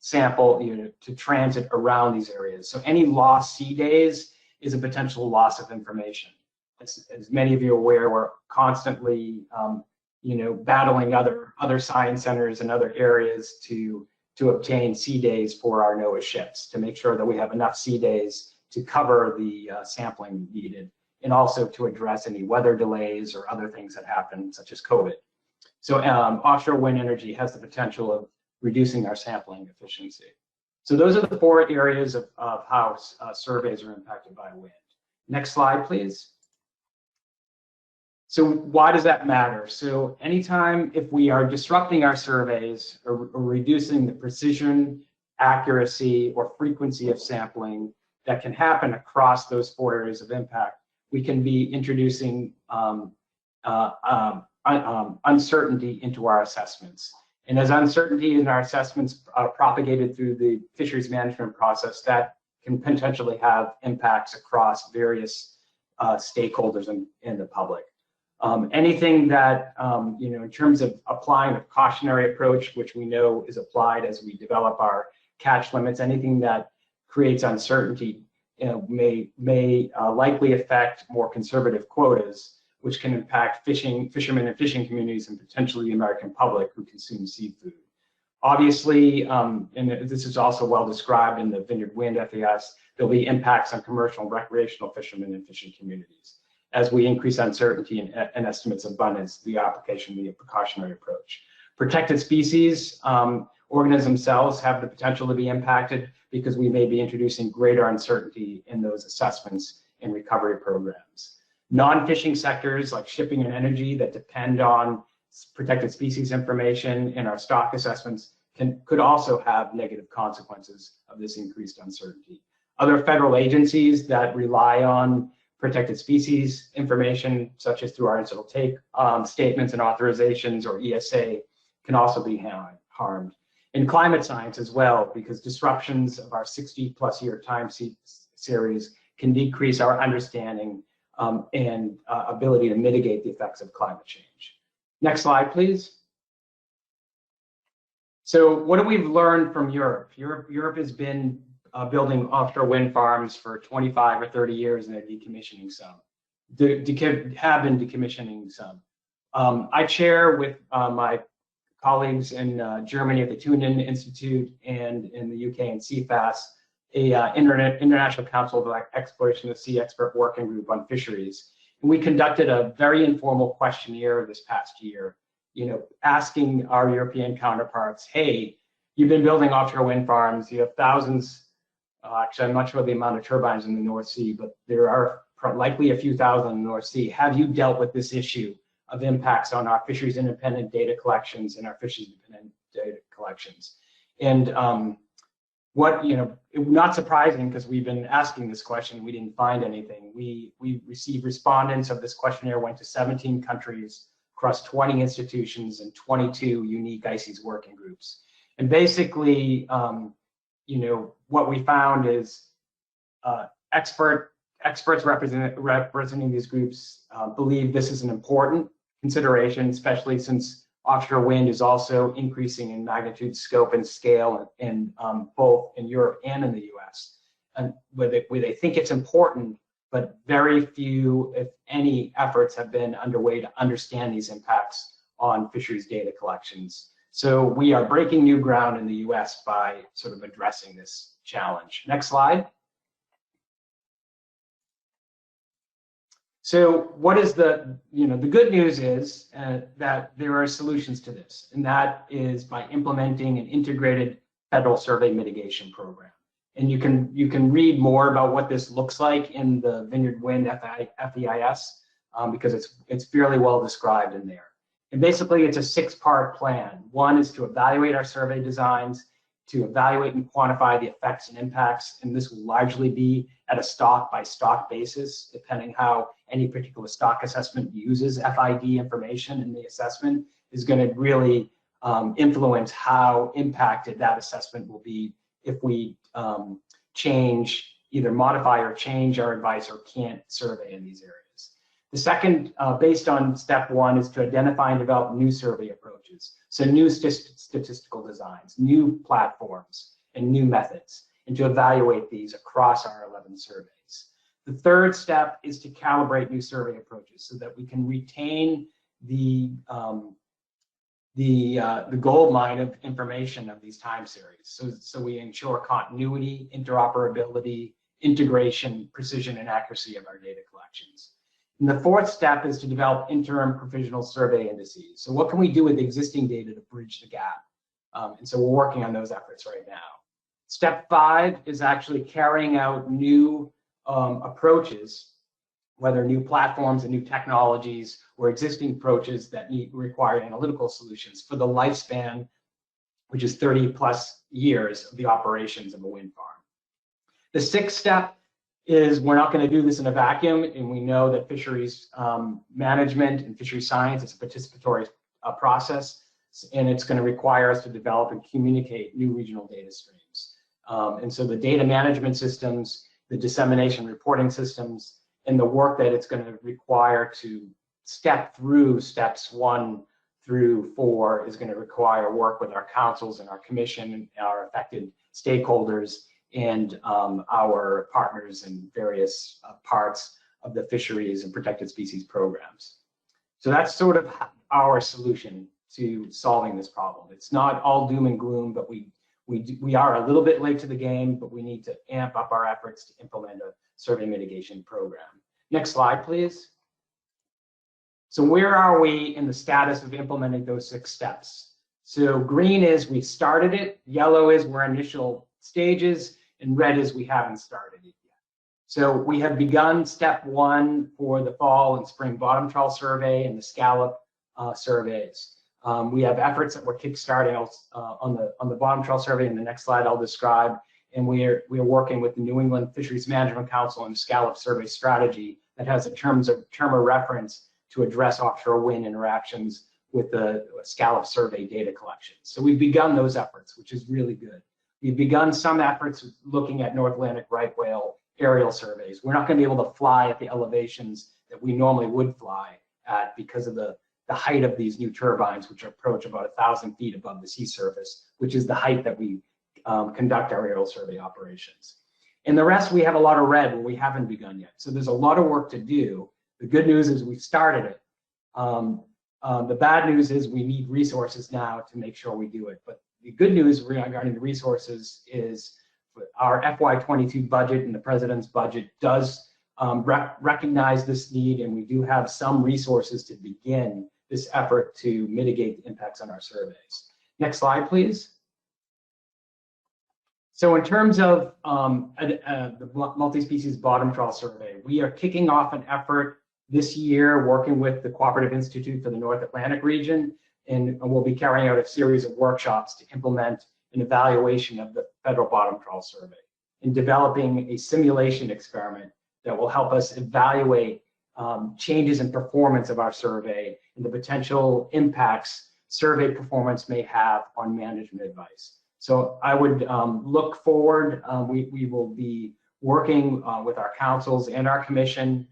sample, to transit around these areas. So any lost sea days is a potential loss of information. As many of you are aware, we're constantly, battling other science centers and other areas to obtain sea days for our NOAA ships, to make sure that we have enough sea days to cover the sampling needed, and also to address any weather delays or other things that happen, such as COVID. So offshore wind energy has the potential of reducing our sampling efficiency. So those are the 4 areas of how surveys are impacted by wind. Next slide, please. So why does that matter? So anytime if we are disrupting our surveys or reducing the precision, accuracy, or frequency of sampling that can happen across those 4 areas of impact, we can be introducing uncertainty into our assessments. And as uncertainty in our assessments are propagated through the fisheries management process, that can potentially have impacts across various stakeholders in the public. Anything that, in terms of applying a cautionary approach, which we know is applied as we develop our catch limits, anything that creates uncertainty may likely affect more conservative quotas, which can impact fishermen and fishing communities and potentially the American public who consume seafood. Obviously, and this is also well described in the Vineyard Wind FES, there'll be impacts on commercial and recreational fishermen and fishing communities. As we increase uncertainty and estimates of abundance, the application will be a precautionary approach. Protected species, organisms themselves have the potential to be impacted because we may be introducing greater uncertainty in those assessments and recovery programs. Non-fishing sectors like shipping and energy that depend on protected species information in our stock assessments could also have negative consequences of this increased uncertainty. Other federal agencies that rely on protected species information, such as through our incidental take statements and authorizations, or ESA, can also be harmed. In climate science as well, because disruptions of our 60+ year time series can decrease our understanding and ability to mitigate the effects of climate change. Next slide, please. So what have we learned from Europe? Europe has been building offshore wind farms for 25 or 30 years, and they're decommissioning some. Have been decommissioning some. I chair with my colleagues in Germany at the Tunen Institute and in the UK and CFAS, a International Council of Exploration of Sea Expert Working Group on Fisheries. And we conducted a very informal questionnaire this past year, asking our European counterparts, hey, you've been building offshore wind farms, you have thousands, actually I'm not sure the amount of turbines in the North Sea, but there are likely a few thousand in the North Sea. Have you dealt with this issue of impacts on our fisheries independent data collections and our fisheries independent data collections? And not surprising, because we've been asking this question, we didn't find anything. We received respondents of this questionnaire, went to 17 countries across 20 institutions and 22 unique ICES working groups. And basically, what we found is experts representing these groups believe this is an important consideration, especially since offshore wind is also increasing in magnitude, scope, and scale, and both in Europe and in the US. And where they think it's important, but very few, if any, efforts have been underway to understand these impacts on fisheries data collections. So we are breaking new ground in the US by sort of addressing this challenge. Next slide. So what is the good news is that there are solutions to this, and that is by implementing an integrated federal survey mitigation program. And you can read more about what this looks like in the Vineyard Wind FEIS because it's fairly well described in there. And basically it's a 6-part plan. One is to evaluate our survey designs, to evaluate and quantify the effects and impacts, and this will largely be at a stock by stock basis, depending how any particular stock assessment uses FID information in the assessment is going to really influence how impacted that assessment will be if we either modify or change our advice or can't survey in these areas. The second, based on step 1, is to identify and develop new survey approaches. So new statistical designs, new platforms, and new methods, and to evaluate these across our 11 surveys. The third step is to calibrate new survey approaches so that we can retain the gold mine of information of these time series. So we ensure continuity, interoperability, integration, precision, and accuracy of our data collections. And the fourth step is to develop interim provisional survey indices. So what can we do with existing data to bridge the gap? And so we're working on those efforts right now. Step 5 is actually carrying out new approaches, whether new platforms and new technologies or existing approaches that require analytical solutions for the lifespan, which is 30+ years of the operations of a wind farm. The 6th step is we're not going to do this in a vacuum, and we know that fisheries management and fisheries science is a participatory process, and it's going to require us to develop and communicate new regional data streams. And so the data management systems, the dissemination reporting systems, and the work that it's going to require to step through steps 1 through 4 is going to require work with our councils and our commission and our affected stakeholders and our partners in various parts of the fisheries and protected species programs. So that's sort of our solution to solving this problem. It's not all doom and gloom, but we are a little bit late to the game, but we need to amp up our efforts to implement a survey mitigation program. Next slide, please. So where are we in the status of implementing those 6 steps? So green is we started it, yellow is we're initial stages, and red is we haven't started it yet. So we have begun step 1 for the fall and spring bottom trawl survey and the scallop surveys. We have efforts that we're kickstarting on the bottom trawl survey. In the next slide, I'll describe. And we are working with the New England Fisheries Management Council and scallop survey strategy that has a term of reference to address offshore wind interactions with the scallop survey data collection. So we've begun those efforts, which is really good. We've begun some efforts looking at North Atlantic right whale aerial surveys. We're not going to be able to fly at the elevations that we normally would fly at because of the height of these new turbines, which approach about 1,000 feet above the sea surface, which is the height that we conduct our aerial survey operations. And the rest, we have a lot of red where we haven't begun yet. So there's a lot of work to do. The good news is we've started it. The bad news is we need resources now to make sure we do it. But the good news regarding the resources is our FY22 budget and the President's budget does recognize this need, and we do have some resources to begin this effort to mitigate the impacts on our surveys. Next slide, please. So in terms of the multi-species bottom trawl survey, we are kicking off an effort this year working with the Cooperative Institute for the North Atlantic region, and we'll be carrying out a series of workshops to implement an evaluation of the federal bottom trawl survey and developing a simulation experiment that will help us evaluate changes in performance of our survey and the potential impacts survey performance may have on management advice. So I would look forward. We will be working with our councils and our commission.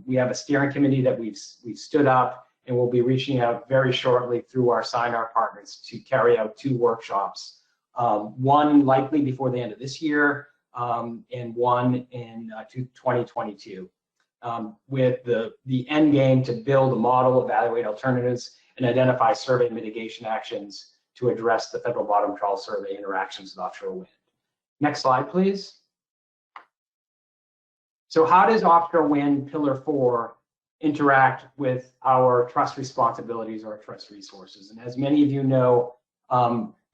We have a steering committee that we've stood up, and we'll be reaching out very shortly through our SINAR partners to carry out 2 workshops, one likely before the end of this year, and one in 2022, with the end game to build a model, evaluate alternatives, and identify survey mitigation actions to address the federal bottom trawl survey interactions with offshore wind. Next slide, please. So how does offshore wind Pillar 4 interact with our trust responsibilities or our trust resources? And as many of you know,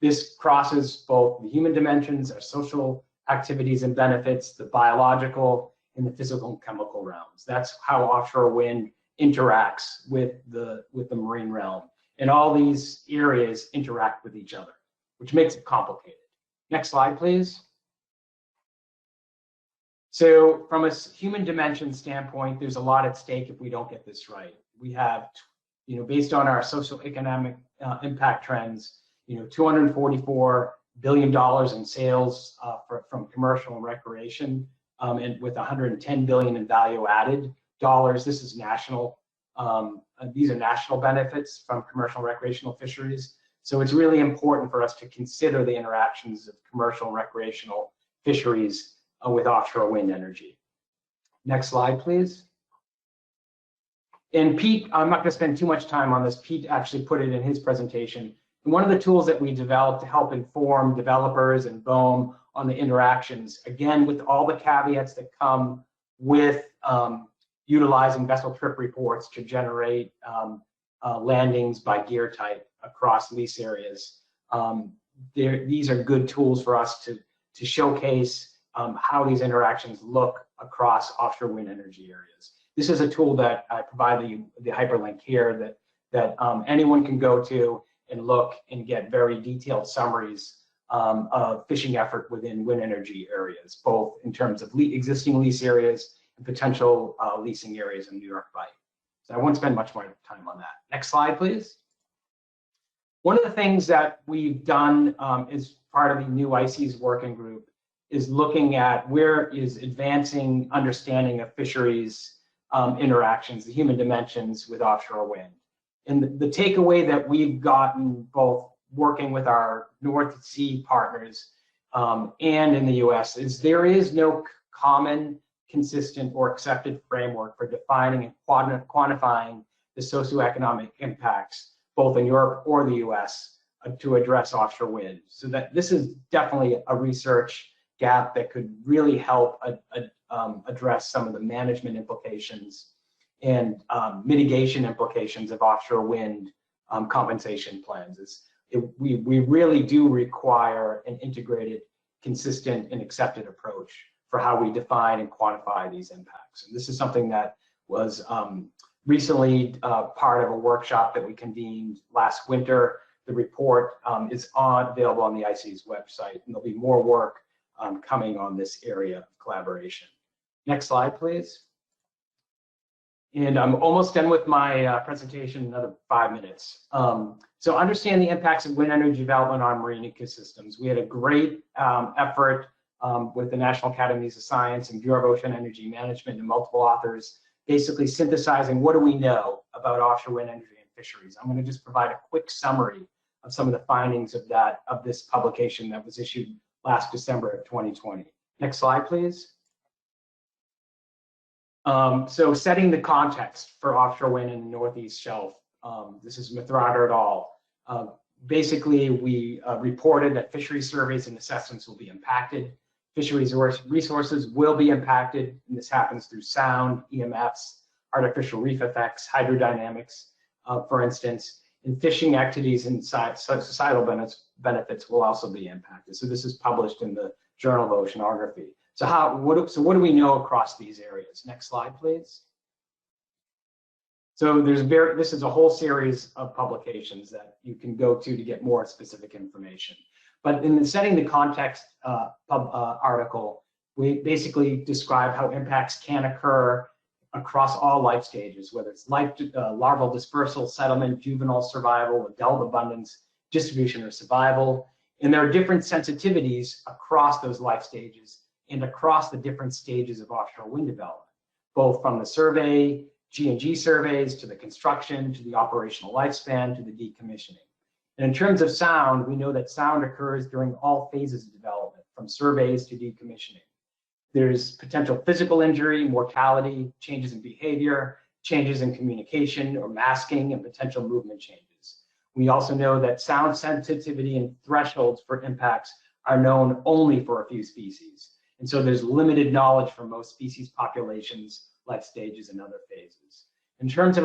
this crosses both the human dimensions, our social activities and benefits, the biological, and the physical and chemical realms. That's how offshore wind interacts with the marine realm. And all these areas interact with each other, which makes it complicated. Next slide, please. So from a human dimension standpoint, there's a lot at stake if we don't get this right. We have, based on our socioeconomic impact trends, $244 billion in sales from commercial and recreation, and with $110 billion in value added dollars. This is national. These are national benefits from commercial and recreational fisheries. So it's really important for us to consider the interactions of commercial and recreational fisheries with offshore wind energy. Next slide, please. And Pete, I'm not going to spend too much time on this. Pete actually put it in his presentation. And one of the tools that we developed to help inform developers and BOEM on the interactions, again, with all the caveats that come with utilizing vessel trip reports to generate landings by gear type across lease areas. These are good tools for us to showcase how these interactions look across offshore wind energy areas. This is a tool that I provide the hyperlink here that anyone can go to and look and get very detailed summaries of fishing effort within wind energy areas, both in terms of existing lease areas and potential leasing areas in New York Bight. So I won't spend much more time on that. Next slide, please. One of the things that we've done as part of the new ICES working group is looking at where is advancing understanding of fisheries interactions, the human dimensions with offshore wind. And the takeaway that we've gotten both working with our North Sea partners and in the US is there is no common, consistent, or accepted framework for defining and quantifying the socioeconomic impacts both in Europe or the US, to address offshore wind. So that this is definitely a research gap that could really help address some of the management implications and mitigation implications of offshore wind compensation plans. We really do require an integrated, consistent, and accepted approach for how we define and quantify these impacts. And this is something that was recently part of a workshop that we convened last winter. The report is available on the IC's website, and there'll be more work coming on this area of collaboration. Next slide, please. And I'm almost done with my presentation, another 5 minutes. So understand the impacts of wind energy development on marine ecosystems. We had a great effort with the National Academies of Science and Bureau of Ocean Energy Management and multiple authors, basically synthesizing what do we know about offshore wind energy and fisheries. I'm going to just provide a quick summary of some of the findings of this publication that was issued last December of 2020. Next slide, please. So setting the context for offshore wind in the Northeast Shelf. This is Mithrader et al. Basically, we reported that fisheries surveys and assessments will be impacted. Fisheries resources will be impacted, and this happens through sound, EMFs, artificial reef effects, hydrodynamics, for instance, and fishing activities and societal benefits will also be impacted. So this is published in the Journal of Oceanography. So what do we know across these areas? Next slide, please. So this is a whole series of publications that you can go to get more specific information. But in the setting the context article, we basically describe how impacts can occur across all life stages, whether it's larval dispersal, settlement, juvenile survival, adult abundance, distribution, or survival. And there are different sensitivities across those life stages and across the different stages of offshore wind development, both from the survey, G&G surveys, to the construction, to the operational lifespan, to the decommissioning. And in terms of sound, we know that sound occurs during all phases of development, from surveys to decommissioning. There's potential physical injury, mortality, changes in behavior, changes in communication or masking, and potential movement changes. We also know that sound sensitivity and thresholds for impacts are known only for a few species. And so there's limited knowledge for most species populations, life stages, and other phases. In terms of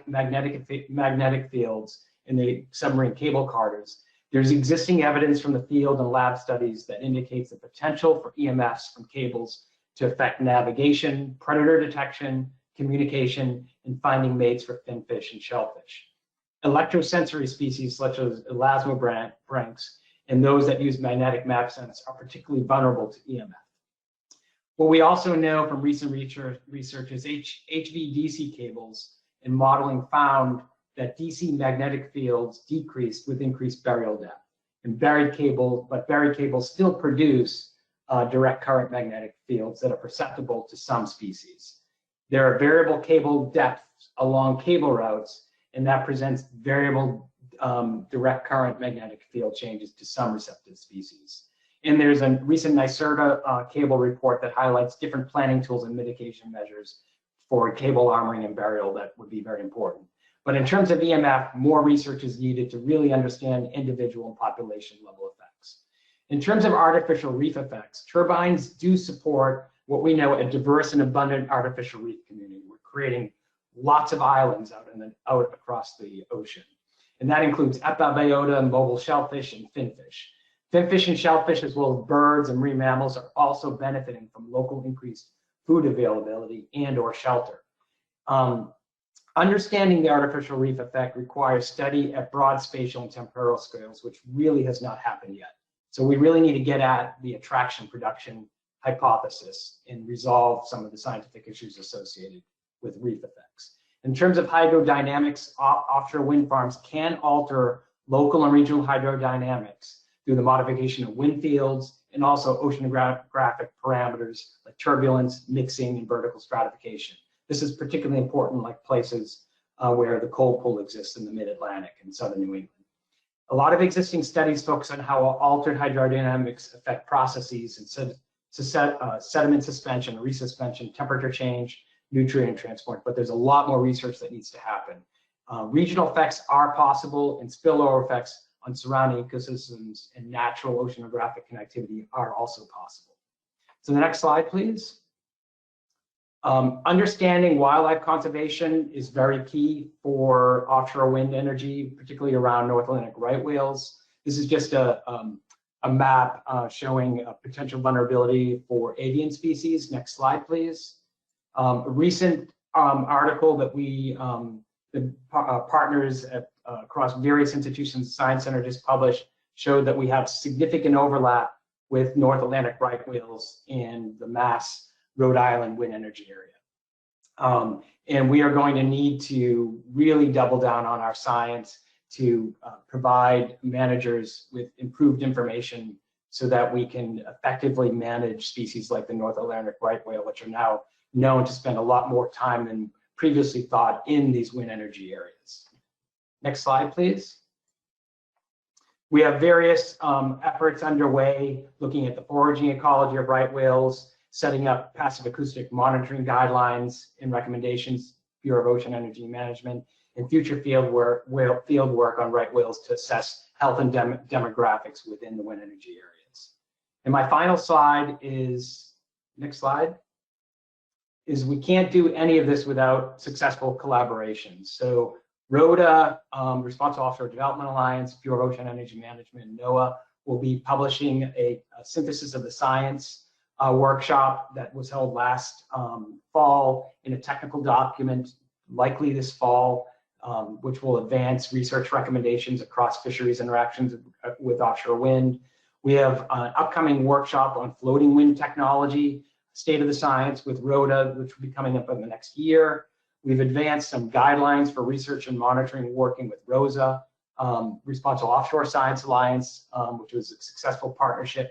magnetic fields in the submarine cable carders, there's existing evidence from the field and lab studies that indicates the potential for EMFs from cables to affect navigation, predator detection, communication, and finding mates for finfish and shellfish. Electrosensory species such as elasmobranchs and those that use magnetic map sense are particularly vulnerable to EMF. What we also know from recent research is HVDC cables and modeling found that DC magnetic fields decreased with increased burial depth. And buried cables still produce direct current magnetic fields that are perceptible to some species. There are variable cable depths along cable routes, and that presents variable direct current magnetic field changes to some receptive species. And there's a recent NYSERDA cable report that highlights different planning tools and mitigation measures for cable armoring and burial that would be very important. But in terms of EMF, more research is needed to really understand individual and population level effects. In terms of artificial reef effects, turbines do support what we know a diverse and abundant artificial reef community. We're creating lots of islands out across the ocean. And that includes epibiota, mobile shellfish, and finfish. Finfish and shellfish, as well as birds and marine mammals, are also benefiting from local increased food availability and or shelter. Understanding the artificial reef effect requires study at broad spatial and temporal scales, which really has not happened yet. So we really need to get at the attraction production hypothesis and resolve some of the scientific issues associated with reef effects. In terms of hydrodynamics, offshore wind farms can alter local and regional hydrodynamics through the modification of wind fields and also oceanographic parameters like turbulence, mixing, and vertical stratification. This is particularly important like places where the cold pool exists in the mid-Atlantic and southern New England. A lot of existing studies focus on how altered hydrodynamics affect processes and sediment suspension, resuspension, temperature change, nutrient transport, but there's a lot more research that needs to happen. Regional effects are possible, and spillover effects on surrounding ecosystems and natural oceanographic connectivity are also possible. So the next slide, please. Understanding wildlife conservation is very key for offshore wind energy, particularly around North Atlantic right whales. This is just a map showing a potential vulnerability for avian species. Next slide, please. A recent article that we, the partners across various institutions, Science Center just published, showed that we have significant overlap with North Atlantic right whales in the Mass Rhode Island wind energy area. And we are going to need to really double down on our science to provide managers with improved information so that we can effectively manage species like the North Atlantic right whale, which are now known to spend a lot more time than previously thought in these wind energy areas. Next slide, please. We have various efforts underway looking at the foraging ecology of right whales, setting up passive acoustic monitoring guidelines and recommendations, Bureau of Ocean Energy Management, and future field work on right whales to assess health and demographics within the wind energy areas. And my final slide is, next slide, is we can't do any of this without successful collaborations. So RODA, Responsible Offshore Development Alliance, Bureau of Ocean Energy Management, and NOAA will be publishing a synthesis of the science workshop that was held last fall in a technical document, likely this fall, which will advance research recommendations across fisheries interactions with offshore wind. We have an upcoming workshop on floating wind technology, state of the science with RODA, which will be coming up in the next year. We've advanced some guidelines for research and monitoring working with ROSA, Responsible Offshore Science Alliance, which was a successful partnership.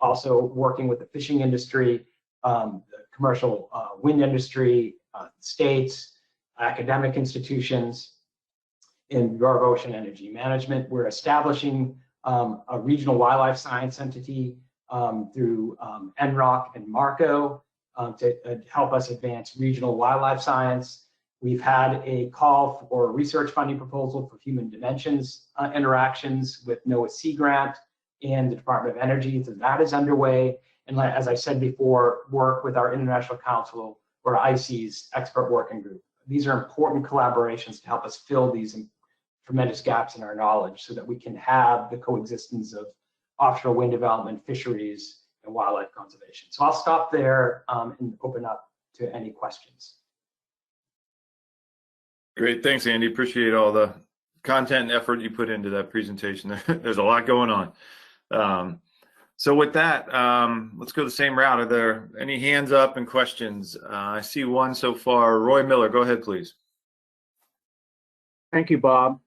Also working with the fishing industry, the commercial wind industry, states, academic institutions, and Bureau of Ocean Energy Management. We're establishing a regional wildlife science entity through NROC and MARCO to help us advance regional wildlife science. We've had a call for a research funding proposal for human dimensions interactions with NOAA Sea Grant and the Department of Energy. So that is underway. And as I said before, work with our International Council or ICES expert working group. These are important collaborations to help us fill these tremendous gaps in our knowledge so that we can have the coexistence of offshore wind development, fisheries, and wildlife conservation. So I'll stop there and open up to any questions. Great, thanks, Andy. Appreciate all the content and effort you put into that presentation. There's a lot going on. So with that, let's go the same route. Are there any hands up and questions? I see one so far. Roy Miller, go ahead, please. Thank you, Bob.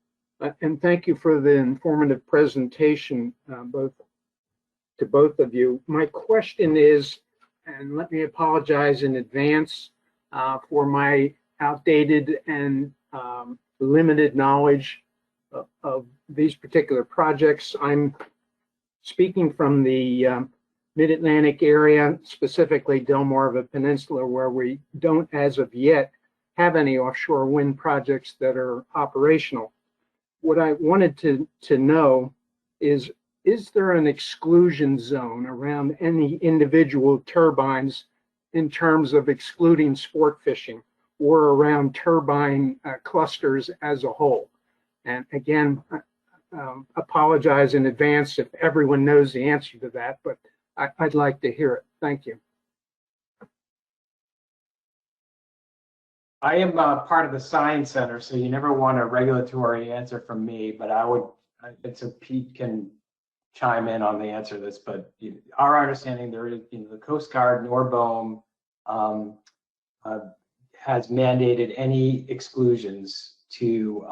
And thank you for the informative presentation, to both of you. My question is, and let me apologize in advance for my outdated and limited knowledge of these particular projects. I'm speaking from the Mid-Atlantic area, specifically Delmarva Peninsula, where we don't, as of yet, have any offshore wind projects that are operational. What I wanted to know is there an exclusion zone around any individual turbines in terms of excluding sport fishing or around turbine clusters as a whole? And again, apologize in advance if everyone knows the answer to that, but I'd like to hear it. Thank you. I am part of the Science Center, so you never want a regulatory answer from me, but I would, so Pete can chime in on the answer to this, but our understanding there is, the Coast Guard, NORBOM, has mandated any exclusions to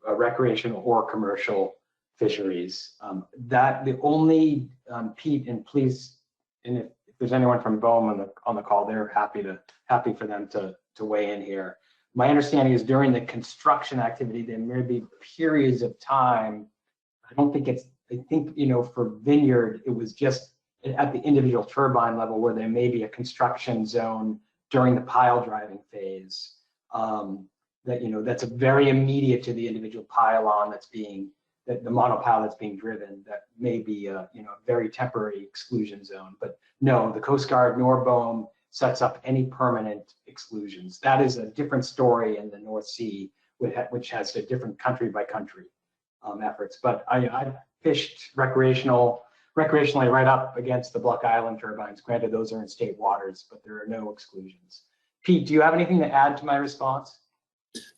recreational or commercial fisheries. That the only, Pete, and please, and if there's anyone from BOEM on the call, they're happy for them to weigh in here. My understanding is during the construction activity, there may be periods of time. I don't think it's, I think, for Vineyard, it was just at the individual turbine level where there may be a construction zone during the pile driving phase. that, that's a very immediate to the individual pylon that's being, that the monopile that's being driven, that may be a, very temporary exclusion zone. But no, the Coast Guard nor BOEM sets up any permanent exclusions. That is a different story in the North Sea, which has a different country by country efforts. But I fished recreationally right up against the Block Island turbines. Granted, those are in state waters, but there are no exclusions. Pete, do you have anything to add to my response?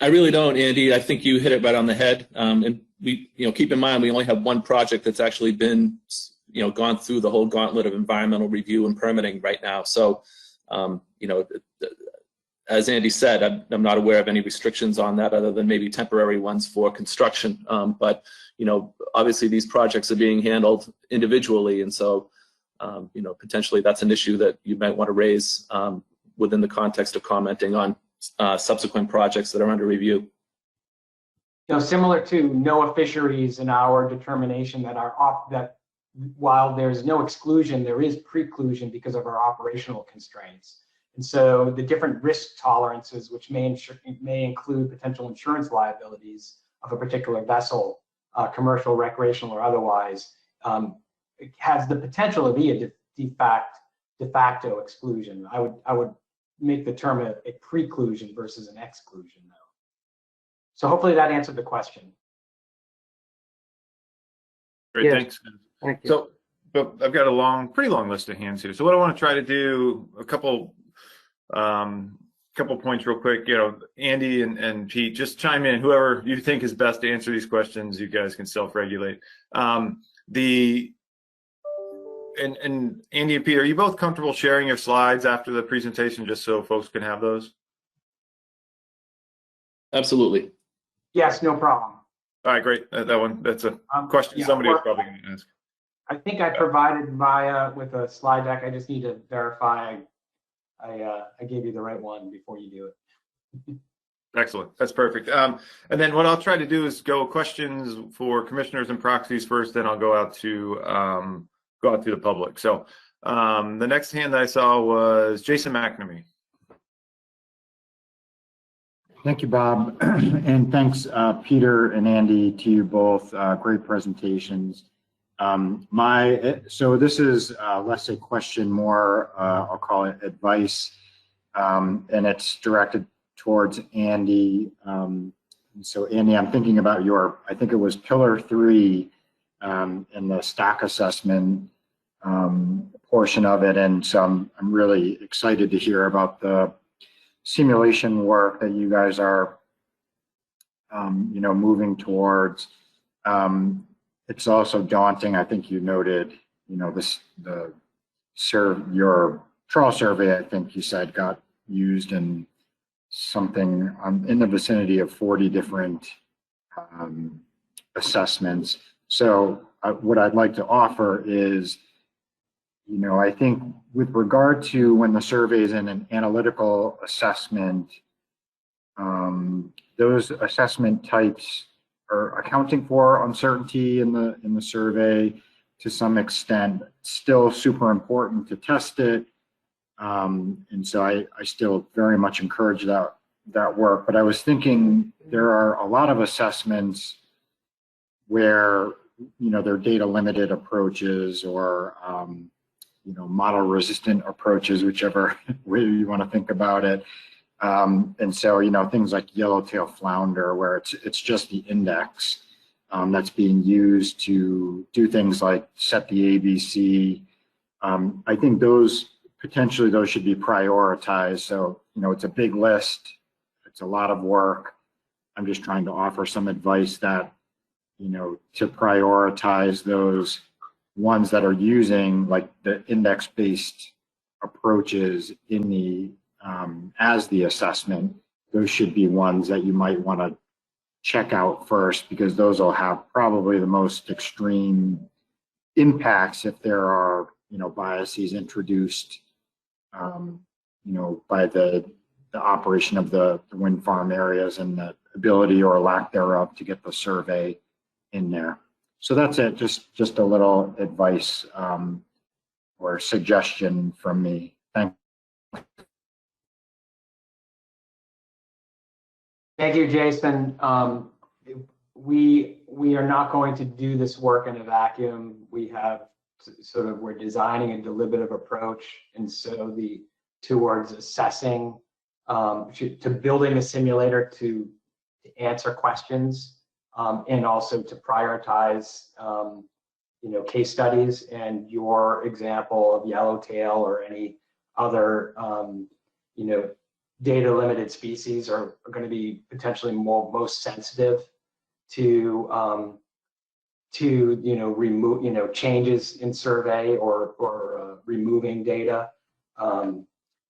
I really don't, Andy. I think you hit it right on the head. And we, keep in mind we only have one project that's actually been, gone through the whole gauntlet of environmental review and permitting right now. So, as Andy said, I'm not aware of any restrictions on that other than maybe temporary ones for construction. But obviously these projects are being handled individually, and so potentially that's an issue that you might want to raise within the context of commenting on subsequent projects that are under review. Similar to NOAA fisheries and our determination that that while there's no exclusion, there is preclusion because of our operational constraints. And so the different risk tolerances, which may include potential insurance liabilities of a particular vessel, commercial, recreational, or otherwise, has the potential to be a de facto exclusion. I would make the term a preclusion versus an exclusion, though. So hopefully that answered the question. Great, Yes. thanks. Thank you. So, but I've got a pretty long list of hands here. So what I want to try to do, a couple points real quick. Andy and Pete, just chime in. Whoever you think is best to answer these questions, you guys can self-regulate. And Andy and Pete, are you both comfortable sharing your slides after the presentation, just so folks can have those? Absolutely. Yes, no problem. All right, great. That's a question Yeah, somebody was probably going to ask. I think I provided with a slide deck. I just need to verify I gave you the right one before you do it. Excellent. That's perfect. And then what I'll try to do is go questions for commissioners and proxies first, then I'll go out to the public. So the next hand that I saw was Jason McNamee. Thank you, Bob. And thanks, Peter and Andy, to you both. Great presentations. So this is less a question, more I'll call it advice, and it's directed towards Andy. So Andy, I'm thinking about I think it was pillar 3 in the stock assessment portion of it, and so I'm really excited to hear about the simulation work that you guys are moving towards. It's also daunting. I think you noted, your trawl survey, I think you said, got used in something in the vicinity of 40 different assessments. So what I'd like to offer is, I think with regard to when the survey is in an analytical assessment, those assessment types are accounting for uncertainty in the survey to some extent. Still super important to test it, and so I still very much encourage that work. But I was thinking there are a lot of assessments where they're data limited approaches or model resistant approaches, whichever way you want to think about it. And so, things like yellowtail flounder, where it's just the index that's being used to do things like set the ABC. I think potentially those should be prioritized. So, it's a big list. It's a lot of work. I'm just trying to offer some advice that, to prioritize those ones that are using like the index-based approaches in the as the assessment. Those should be ones that you might want to check out first, because those will have probably the most extreme impacts if there are biases introduced by the operation of the wind farm areas and the ability or lack thereof to get the survey in there. So that's it, just a little advice or suggestion from me. Thank you. Thank you, Jason. We are not going to do this work in a vacuum. We have we're designing a deliberative approach, and so towards assessing, to building a simulator to answer questions, and also to prioritize, case studies. And your example of yellowtail or any other, data limited species are going to be potentially most sensitive to remove, changes in survey or removing data.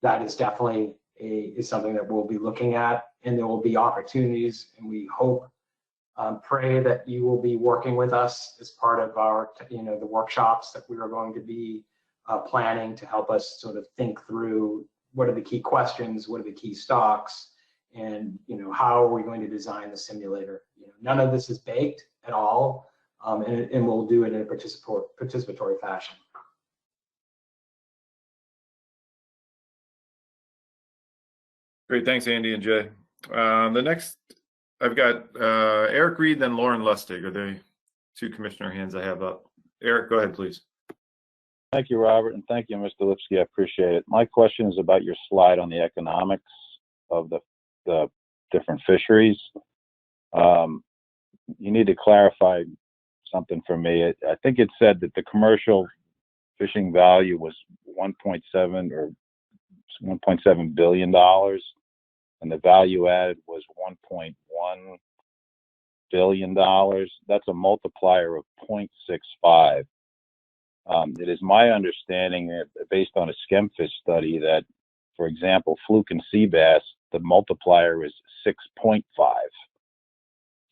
That is definitely is something that we'll be looking at, and there will be opportunities, and we hope, pray that you will be working with us as part of our, the workshops that we are going to be planning to help us sort of think through what are the key questions, what are the key stocks, and how are we going to design the simulator. None of this is baked at all, and we'll do it in a participatory fashion. Great, thanks, Andy and Jay. The next, I've got Eric Reed, then Lauren Lustig are the two commissioner hands I have up. Eric, go ahead, please. Thank you, Robert, and thank you, Mr. Lipsky. I appreciate it. My question is about your slide on the economics of the different fisheries. You need to clarify something for me. I think it said that the commercial fishing value was 1.7 or $1.7 billion, and the value added was 1.1 billion dollars. That's a multiplier of 0.65. It is my understanding, based on a SCEMFISH study, that, for example, fluke and sea bass, the multiplier is 6.5.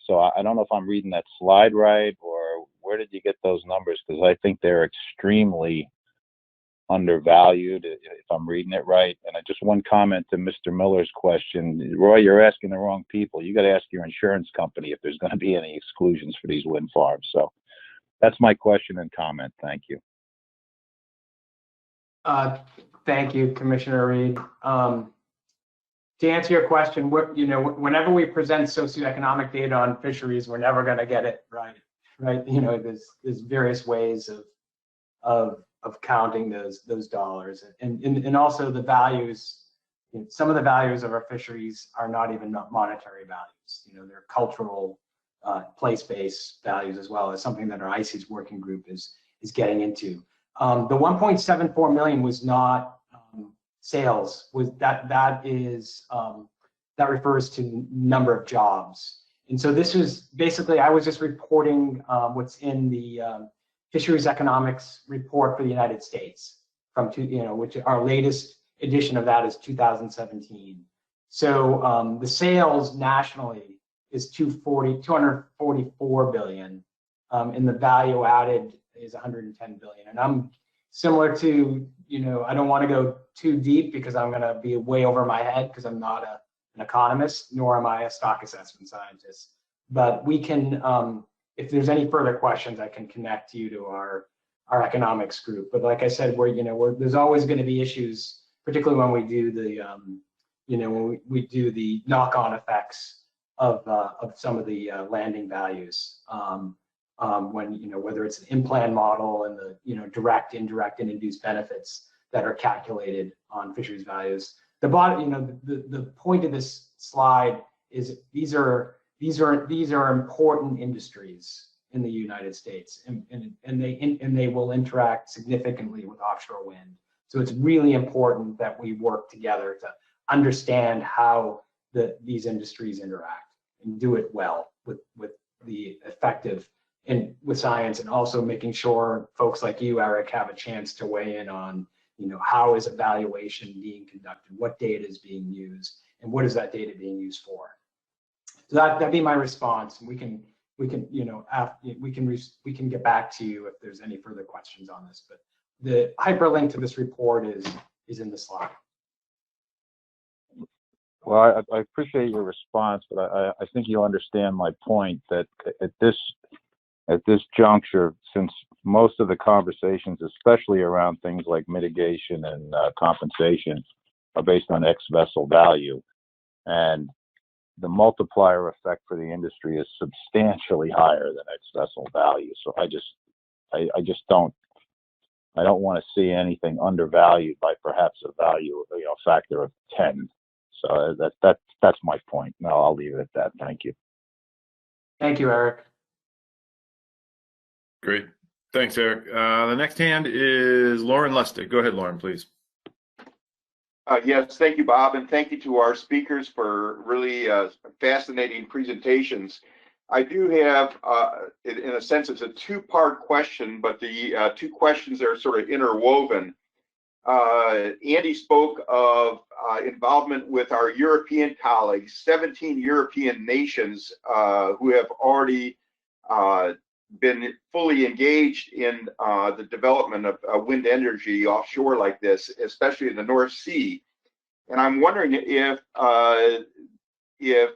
So I don't know if I'm reading that slide right, or where did you get those numbers? Because I think they're extremely undervalued, if I'm reading it right. And just one comment to Mr. Miller's question. Roy, you're asking the wrong people. You got to ask your insurance company if there's going to be any exclusions for these wind farms. So that's my question and comment. Thank you. Thank you, Commissioner Reed. To answer your question, whenever we present socioeconomic data on fisheries, we're never going to get it right. Right? There's various ways of counting those dollars, and also the values. Some of the values of our fisheries are not even monetary values. They're cultural, place-based values, as well as something that our ICES working group is getting into. The 1.74 million was not sales. That refers to number of jobs. And so this was basically, I was just reporting what's in the Fisheries Economics report for the United States, from which our latest edition of that is 2017. So the sales nationally is 244 billion, and the value added is 110 billion. And I'm similar to, I don't want to go too deep because I'm going to be way over my head, because I'm not an economist, nor am I a stock assessment scientist. But we can, if there's any further questions, I can connect you to our economics group. But like I said, there's always going to be issues, particularly when we do the, when we do the knock-on effects of some of the landing values. When whether it's an in-plan model and the direct, indirect, and induced benefits that are calculated on fisheries values. The bottom, the point of this slide is these are important industries in the United States, and they will interact significantly with offshore wind. So it's really important that we work together to understand how these industries interact and do it well with the effective and with science, and also making sure folks like you, Eric, have a chance to weigh in on, how is evaluation being conducted, what data is being used, and what is that data being used for. So that'd be my response. And we can get back to you if there's any further questions on this. But the hyperlink to this report is in the slide. Well, I appreciate your response, but I think you understand my point that at this juncture, since most of the conversations, especially around things like mitigation and compensation, are based on ex-vessel value, and the multiplier effect for the industry is substantially higher than its vessel value. So I just don't want to see anything undervalued by perhaps a value, factor of 10. So that's my point. No, I'll leave it at that. Thank you. Thank you, Eric. Great. Thanks, Eric. The next hand is Lauren Lustig. Go ahead, Lauren, please. Yes, thank you, Bob, and thank you to our speakers for really fascinating presentations. I do have, in a sense, it's a two-part question, but the two questions are sort of interwoven. Andy spoke of involvement with our European colleagues, 17 European nations who have already been fully engaged in the development of wind energy offshore like this, especially in the North Sea. And I'm wondering if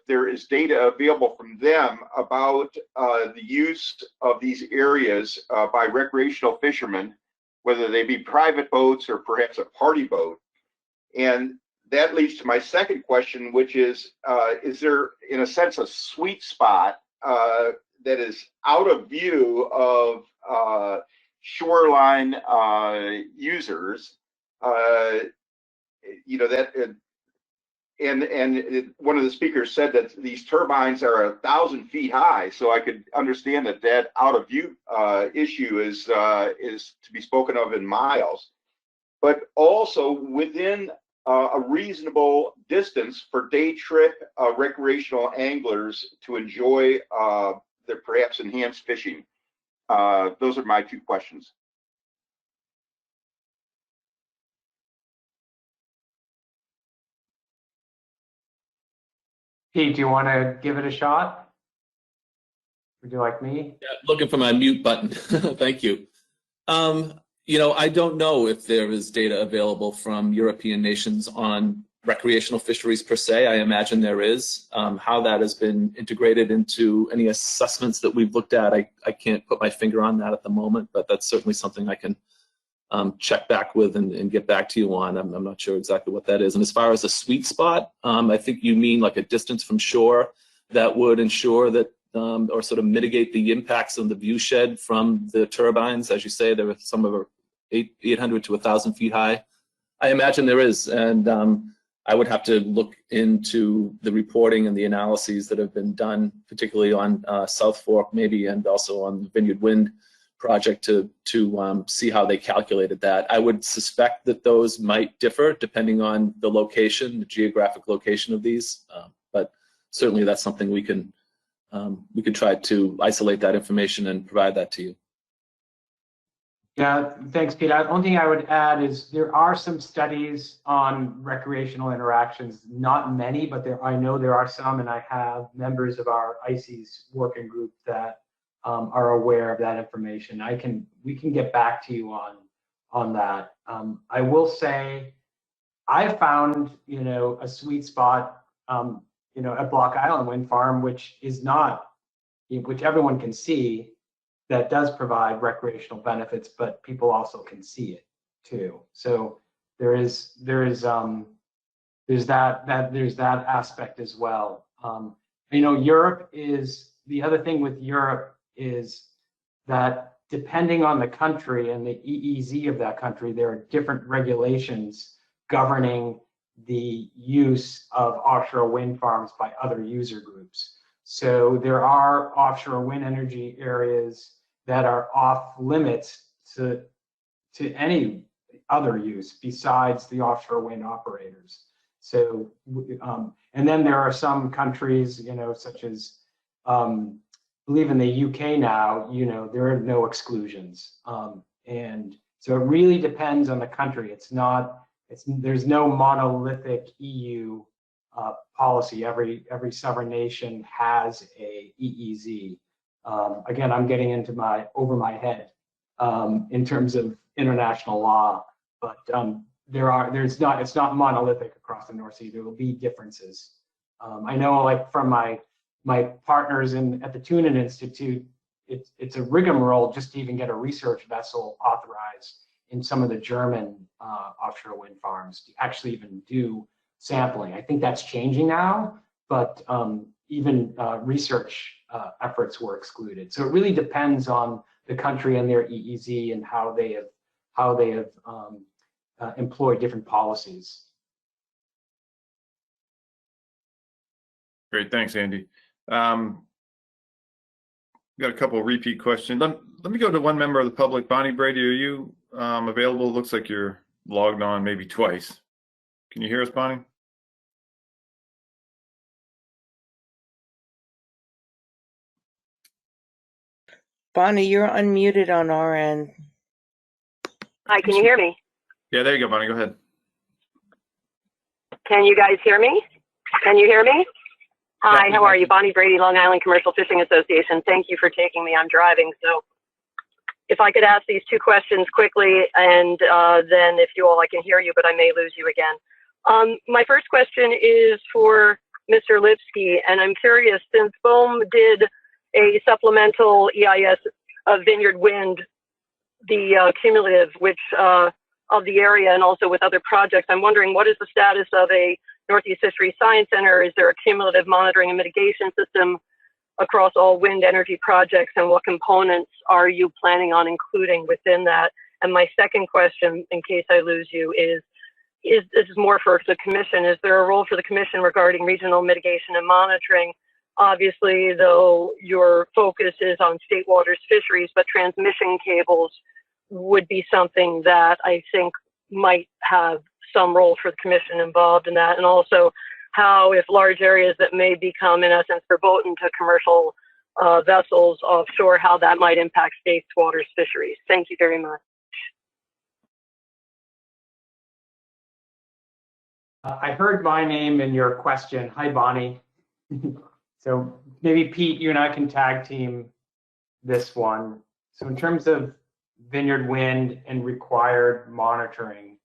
there is data available from them about the use of these areas by recreational fishermen, whether they be private boats or perhaps a party boat. And that leads to my second question, which is there, in a sense, a sweet spot that is out of view of shoreline users, one of the speakers said that these turbines are 1,000 feet high, so I could understand that out of view issue is to be spoken of in miles, but also within a reasonable distance for day trip recreational anglers to enjoy the perhaps enhanced fishing. Those are my two questions. Pete, do you want to give it a shot? Would you like me? Yeah, looking for my mute button. Thank you. I don't know if there is data available from European nations on recreational fisheries per se. I imagine there is. How that has been integrated into any assessments that we've looked at, I can't put my finger on that at the moment, but that's certainly something I can check back with and get back to you on. I'm not sure exactly what that is. And as far as a sweet spot, I think you mean like a distance from shore that would ensure that or sort of mitigate the impacts on the view shed from the turbines. As you say, there are some of are 800 to 1,000 feet high. I imagine there is, and I would have to look into the reporting and the analyses that have been done, particularly on South Fork maybe, and also on the Vineyard Wind project to see how they calculated that. I would suspect that those might differ depending on the location, the geographic location of these, but certainly that's something we can try to isolate that information and provide that to you. Yeah, thanks, Pete. The only thing I would add is there are some studies on recreational interactions, not many, but I know there are some, and I have members of our ICES working group that are aware of that information. We can get back to you on that. I will say I found a sweet spot at Block Island Wind Farm, which everyone can see, that does provide recreational benefits, but people also can see it too. So there's that aspect as well. Europe is the other thing with Europe is that depending on the country and the EEZ of that country, there are different regulations governing the use of offshore wind farms by other user groups. So there are offshore wind energy areas that are off limits to any other use besides the offshore wind operators. So, and then there are some countries, such as, I believe in the UK now, there are no exclusions. And so it really depends on the country. There's no monolithic EU policy. Every sovereign nation has a EEZ. Again, I'm getting into over my head in terms of international law, but it's not monolithic across the North Sea. There will be differences. I know, like from my partners at the Tunin Institute, it's a rigmarole just to even get a research vessel authorized in some of the German offshore wind farms to actually even do sampling. I think that's changing now, but even research efforts were excluded. So it really depends on the country and their EEZ and how they have employed different policies. Great, thanks, Andy. Got a couple of repeat questions. Let me go to one member of the public. Bonnie Brady, are you available? Looks like you're logged on maybe twice. Can you hear us, Bonnie? Bonnie, you're unmuted on our end. Hi, can you hear me? Yeah, there you go, Bonnie. Go ahead. Can you guys hear me? Can you hear me? Hi, how are you? Bonnie Brady, Long Island Commercial Fishing Association. Thank you for taking me. I'm driving, so if I could ask these two questions quickly, and then if you all, I can hear you, but I may lose you again. My first question is for Mr. Lipsky, and I'm curious, since BOEM did a supplemental EIS of Vineyard Wind, the cumulative, which of the area and also with other projects, I'm wondering what is the status of a Northeast Fisheries Science Center? Is there a cumulative monitoring and mitigation system across all wind energy projects, and what components are you planning on including within that? And my second question, in case I lose you, is this is more for the Commission. Is there a role for the Commission regarding regional mitigation and monitoring? Obviously, though, your focus is on state waters fisheries, but transmission cables would be something that I think might have some role for the Commission involved in that. And also how, if large areas that may become, in essence, verboten to commercial vessels offshore, how that might impact state waters fisheries. Thank you very much. I heard my name in your question. Hi, Bonnie. So maybe Pete, you and I can tag team this one. So in terms of Vineyard Wind and required monitoring,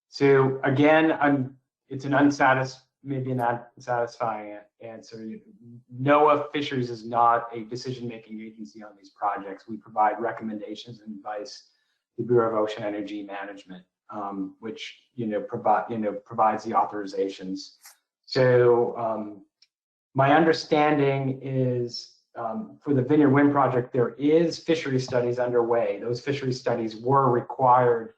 so again, it's an maybe an unsatisfying answer. NOAA Fisheries is not a decision-making agency on these projects. We provide recommendations and advice to the Bureau of Ocean Energy Management, which provides the authorizations. So my understanding is for the Vineyard Wind project, there is fishery studies underway. Those fishery studies were required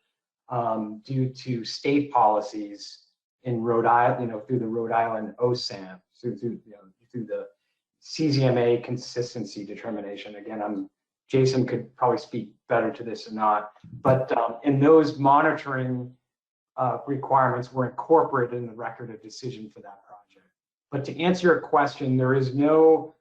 due to state policies in Rhode Island, through the Rhode Island OSAM, through the CZMA consistency determination. Again, Jason could probably speak better to this or not, but in those monitoring requirements were incorporated in the record of decision for that project. But to answer your question, there is no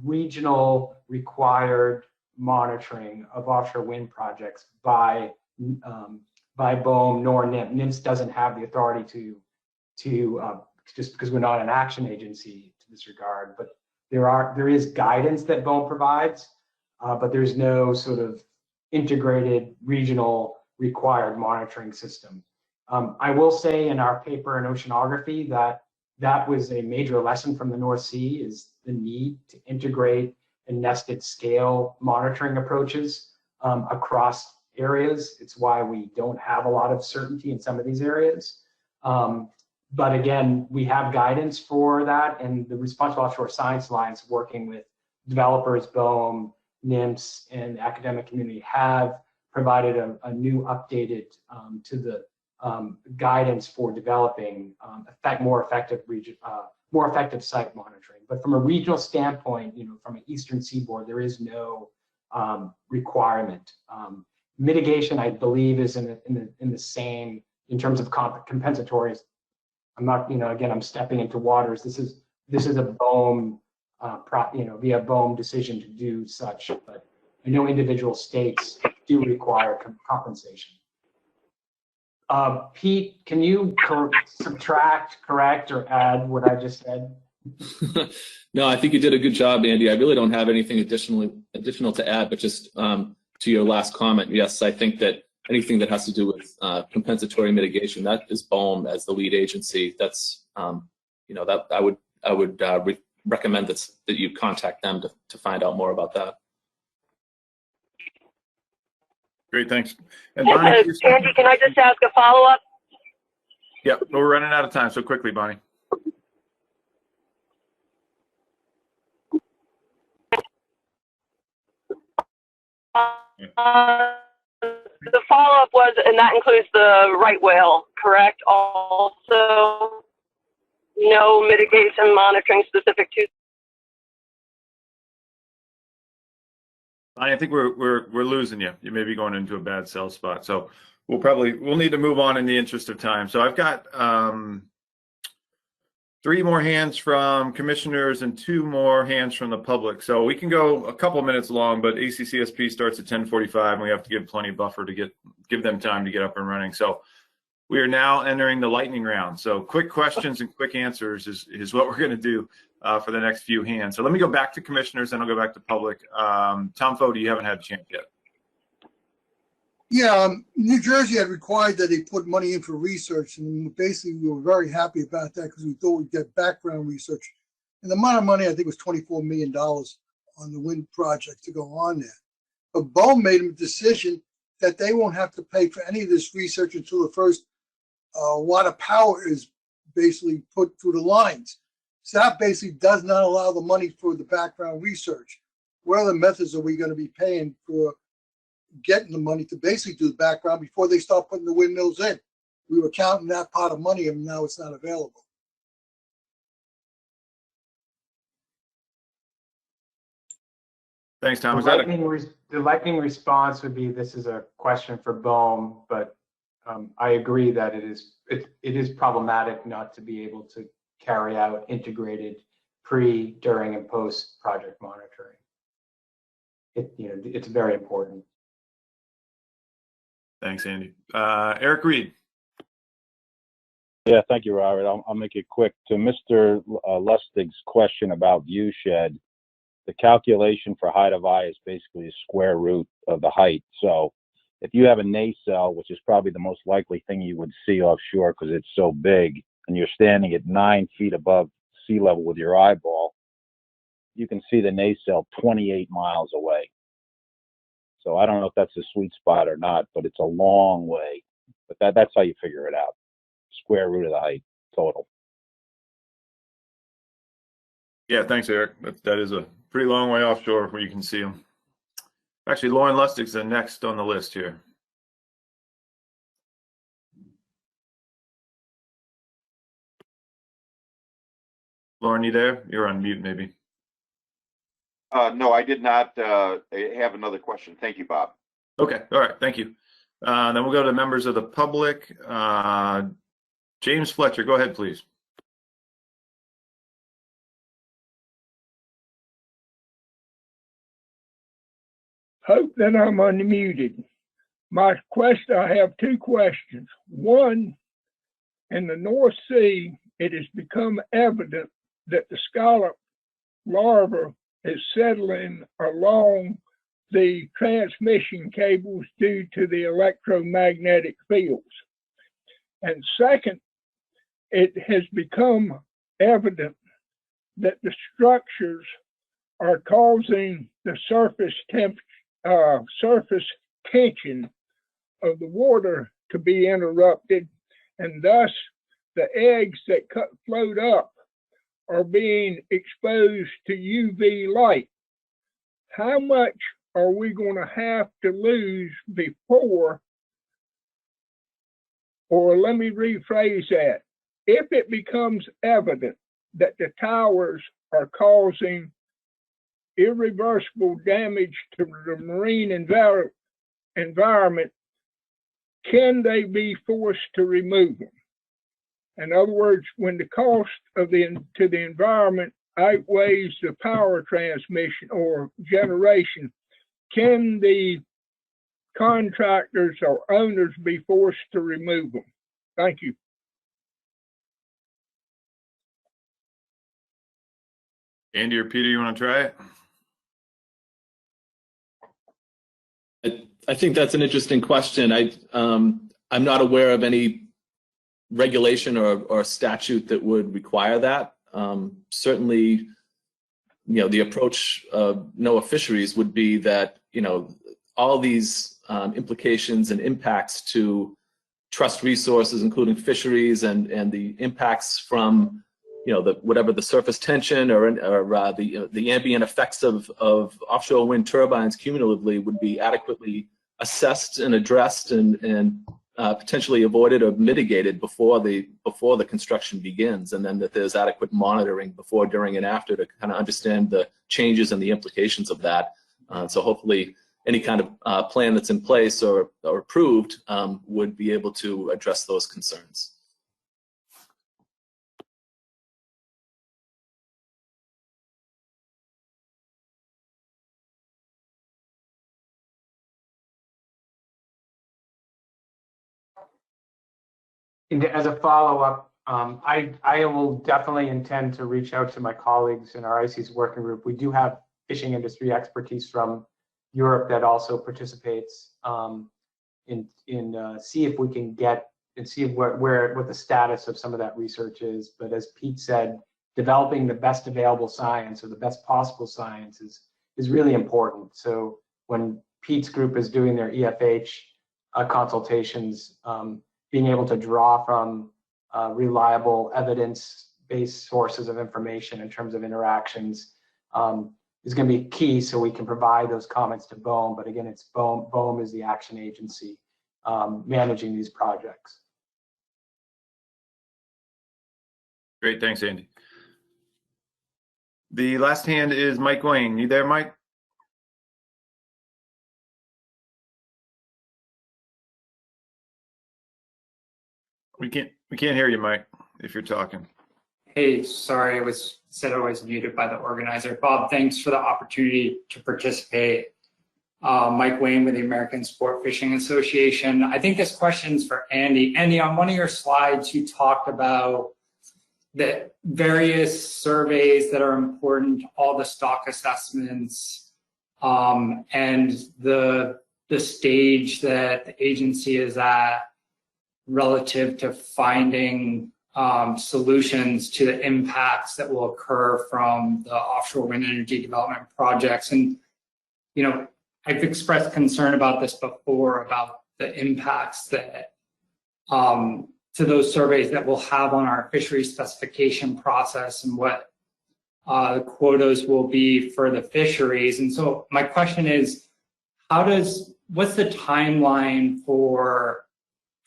regional required monitoring of offshore wind projects by BOEM nor NIMS. NIMS doesn't have the authority to just because we're not an action agency to this regard, but there is guidance that BOEM provides, but there's no sort of integrated regional required monitoring system. I will say in our paper in oceanography that was a major lesson from the North Sea, is the need to integrate and nested scale monitoring approaches across areas. It's why we don't have a lot of certainty in some of these areas. But again, we have guidance for that, and the Responsible Offshore Science Alliance, working with developers, BOEM, NIMS, and the academic community, have provided a new updated to the guidance for developing more effective site monitoring. But from a regional standpoint, from an eastern seaboard, there is no requirement. Mitigation, I believe, is in the same in terms of compensatory. I'm not, again, I'm stepping into waters. This is a BOEM, via BOEM decision to do such, but I know individual states do require compensation. Pete, can you subtract, correct, or add what I just said? No, I think you did a good job, Andy. I really don't have anything additional to add, but just to your last comment, yes, I think that anything that has to do with compensatory mitigation, that is BOEM as the lead agency. That's that I would recommend that you contact them to find out more about that. Great, thanks. And Bonnie, Andy, can I just ask a follow-up? Yeah, but we're running out of time, so quickly, Bonnie. The follow-up was, and that includes the right whale, correct? Also, no mitigation monitoring specific to. I think we're losing you. You may be going into a bad cell spot. So we'll need to move on in the interest of time. So I've got 3 more hands from commissioners and 2 more hands from the public. So we can go a couple minutes long, but ACCSP starts at 10:45 and we have to give plenty of buffer to give them time to get up and running. So we are now entering the lightning round. So quick questions and quick answers is what we're going to do for the next few hands. So let me go back to commissioners, then I'll go back to public. Tom Fode, you haven't had a chance yet. Yeah, New Jersey had required that they put money in for research, and basically we were very happy about that because we thought we'd get background research. And the amount of money, I think, was $24 million on the wind project to go on there. But BOEM made a decision that they won't have to pay for any of this research until the first watt of power is basically put through the lines. So that basically does not allow the money for the background research. What other methods are we going to be paying for getting the money to basically do the background before they start putting the windmills in? We were counting that pot of money and now it's not available. Thanks, Tom. The lightning response would be, this is a question for BOEM, but I agree that it is problematic not to be able to carry out integrated pre, during, and post project monitoring. It's very important. Thanks, Andy. Eric Reed. Yeah, thank you, Robert. I'll make it quick. To Mr. Lustig's question about view shed, the calculation for height of eye is basically a square root of the height. So if you have a nacelle, which is probably the most likely thing you would see offshore because it's so big, and you're standing at 9 feet above sea level with your eyeball, you can see the nacelle 28 miles away. So I don't know if that's a sweet spot or not, but it's a long way. But that's how you figure it out. Square root of the height total. Yeah, thanks, Eric. That is a pretty long way offshore where you can see them. Actually, Lauren Lustig's the next on the list here. Lauren, you there? You're on mute, maybe. No, I did not have another question. Thank you, Bob. Okay, all right, thank you. Then we'll go to members of the public. James Fletcher, go ahead, please. Hope that I'm unmuted. I have 2 questions. One, in the North Sea, it has become evident that the scallop larva is settling along the transmission cables due to the electromagnetic fields. And second, it has become evident that the structures are causing the surface tension of the water to be interrupted, and thus the eggs that float up are being exposed to UV light. How much are we going to have to lose before, or let me rephrase that, if it becomes evident that the towers are causing irreversible damage to the marine environment, can they be forced to remove them? In other words, when the cost of to the environment outweighs the power transmission or generation, can the contractors or owners be forced to remove them? Thank you. Andy or Peter, you want to try it? I think that's an interesting question. I'm not aware of any regulation or statute that would require that. Certainly, the approach of NOAA Fisheries would be that, all these implications and impacts to trust resources, including fisheries, and the impacts from whatever the surface tension or the ambient effects of offshore wind turbines cumulatively would be adequately assessed and addressed and potentially avoided or mitigated before the construction begins, and then that there's adequate monitoring before, during, and after to kind of understand the changes and the implications of that. So hopefully any kind of plan that's in place or approved would be able to address those concerns. And as a follow-up, I will definitely intend to reach out to my colleagues in our ICES working group. We do have fishing industry expertise from Europe that also participates in see if we can get and see what the status of some of that research is. But as Pete said, developing the best available science or the best possible science is really important. So when Pete's group is doing their EFH consultations, being able to draw from reliable evidence-based sources of information in terms of interactions is going to be key, so we can provide those comments to BOEM. But again, it's BOEM is the action agency managing these projects. Great, thanks, Andy. The last hand is Mike Wayne. You there, Mike? We can't hear you, Mike, if you're talking. Hey, sorry, I said I was muted by the organizer. Bob, thanks for the opportunity to participate. Mike Wayne with the American Sport Fishing Association. I think this question's for Andy. Andy, on one of your slides, you talked about the various surveys that are important, all the stock assessments, and the stage that the agency is at relative to finding solutions to the impacts that will occur from the offshore wind energy development projects. And, I've expressed concern about this before, about the impacts that to those surveys that we'll have on our fishery specification process and what the quotas will be for the fisheries. And so my question is, what's the timeline for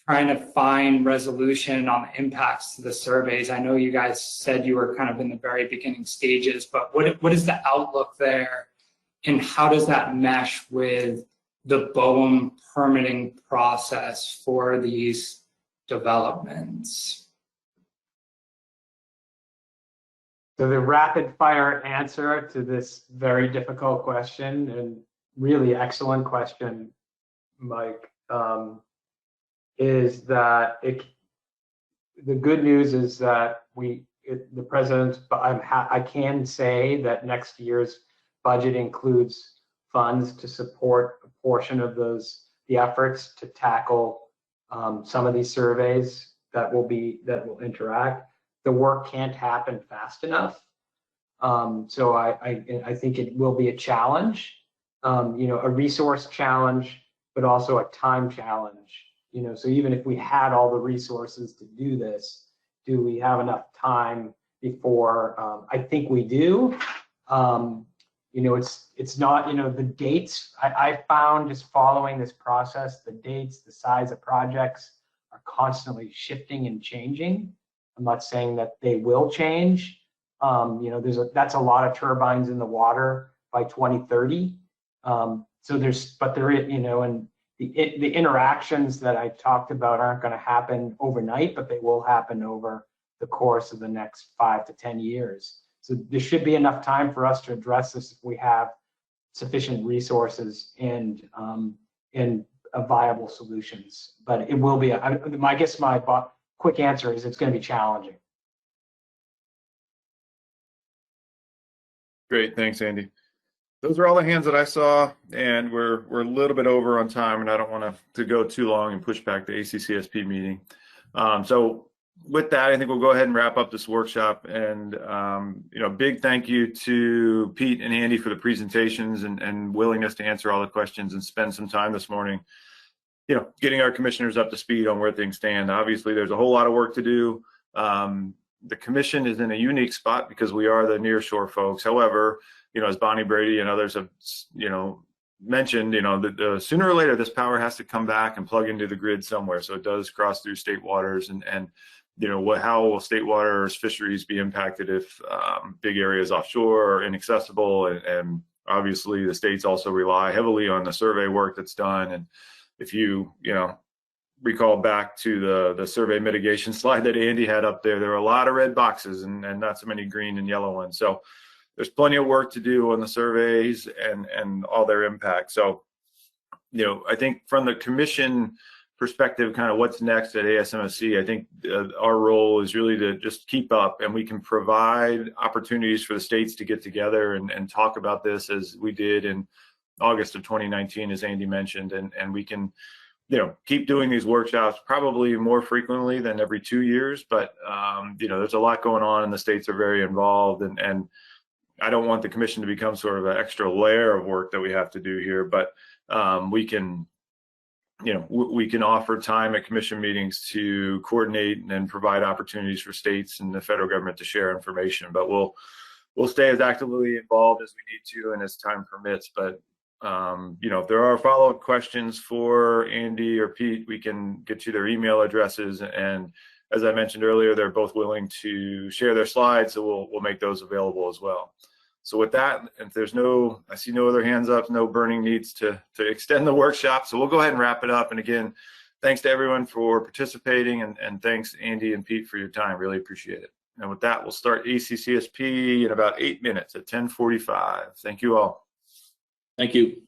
trying to find resolution on the impacts to the surveys? I know you guys said you were kind of in the very beginning stages, but what is the outlook there, and how does that mesh with the BOEM permitting process for these developments? So the rapid fire answer to this very difficult question, and really excellent question, Mike, is that the good news is that the president, I can say that next year's budget includes funds to support a portion of the efforts to tackle some of these surveys that will interact. The work can't happen fast enough, so I think it will be a challenge, a resource challenge, but also a time challenge. So even if we had all the resources to do this, do we have enough time before? I think we do. It's not, the dates, I found just following this process, the dates, the size of projects are constantly shifting and changing. I'm not saying that they will change. That's a lot of turbines in the water by 2030. And the interactions that I talked about aren't going to happen overnight, but they will happen over the course of the next 5 to 10 years. So there should be enough time for us to address this if we have sufficient resources and viable solutions. But it will be, I guess my quick answer is it's going to be challenging. Great, thanks, Andy. Those are all the hands that I saw, and we're a little bit over on time, and I don't want to go too long and push back the ACCSP meeting. So with that, I think we'll go ahead and wrap up this workshop. And big thank you to Pete and Andy for the presentations and willingness to answer all the questions and spend some time this morning, getting our commissioners up to speed on where things stand. Obviously, there's a whole lot of work to do. the commission is in a unique spot because we are the nearshore folks. However, as Bonnie Brady and others have, mentioned, the sooner or later this power has to come back and plug into the grid somewhere. So it does cross through state waters, and how will state waters fisheries be impacted if big areas offshore are inaccessible, and obviously the states also rely heavily on the survey work that's done. And if you recall back to the survey mitigation slide that Andy had up there, there are a lot of red boxes and not so many green and yellow ones. So there's plenty of work to do on the surveys and all their impact. So, I think from the commission perspective, kind of what's next at ASMFC, I think our role is really to just keep up, and we can provide opportunities for the states to get together and talk about this, as we did in August of 2019, as Andy mentioned, and we can keep doing these workshops probably more frequently than every 2 years. But there's a lot going on, and the states are very involved, and I don't want the commission to become sort of an extra layer of work that we have to do here, but we can offer time at commission meetings to coordinate and provide opportunities for states and the federal government to share information. But we'll stay as actively involved as we need to and as time permits. But if there are follow-up questions for Andy or Pete, we can get you their email addresses. And as I mentioned earlier, they're both willing to share their slides, so we'll make those available as well. So with that, if there's I see no other hands up, no burning needs to extend the workshop. So we'll go ahead and wrap it up. And again, thanks to everyone for participating, and thanks Andy and Pete for your time. Really appreciate it. And with that, we'll start ACCSP in about 8 minutes at 10:45. Thank you all. Thank you.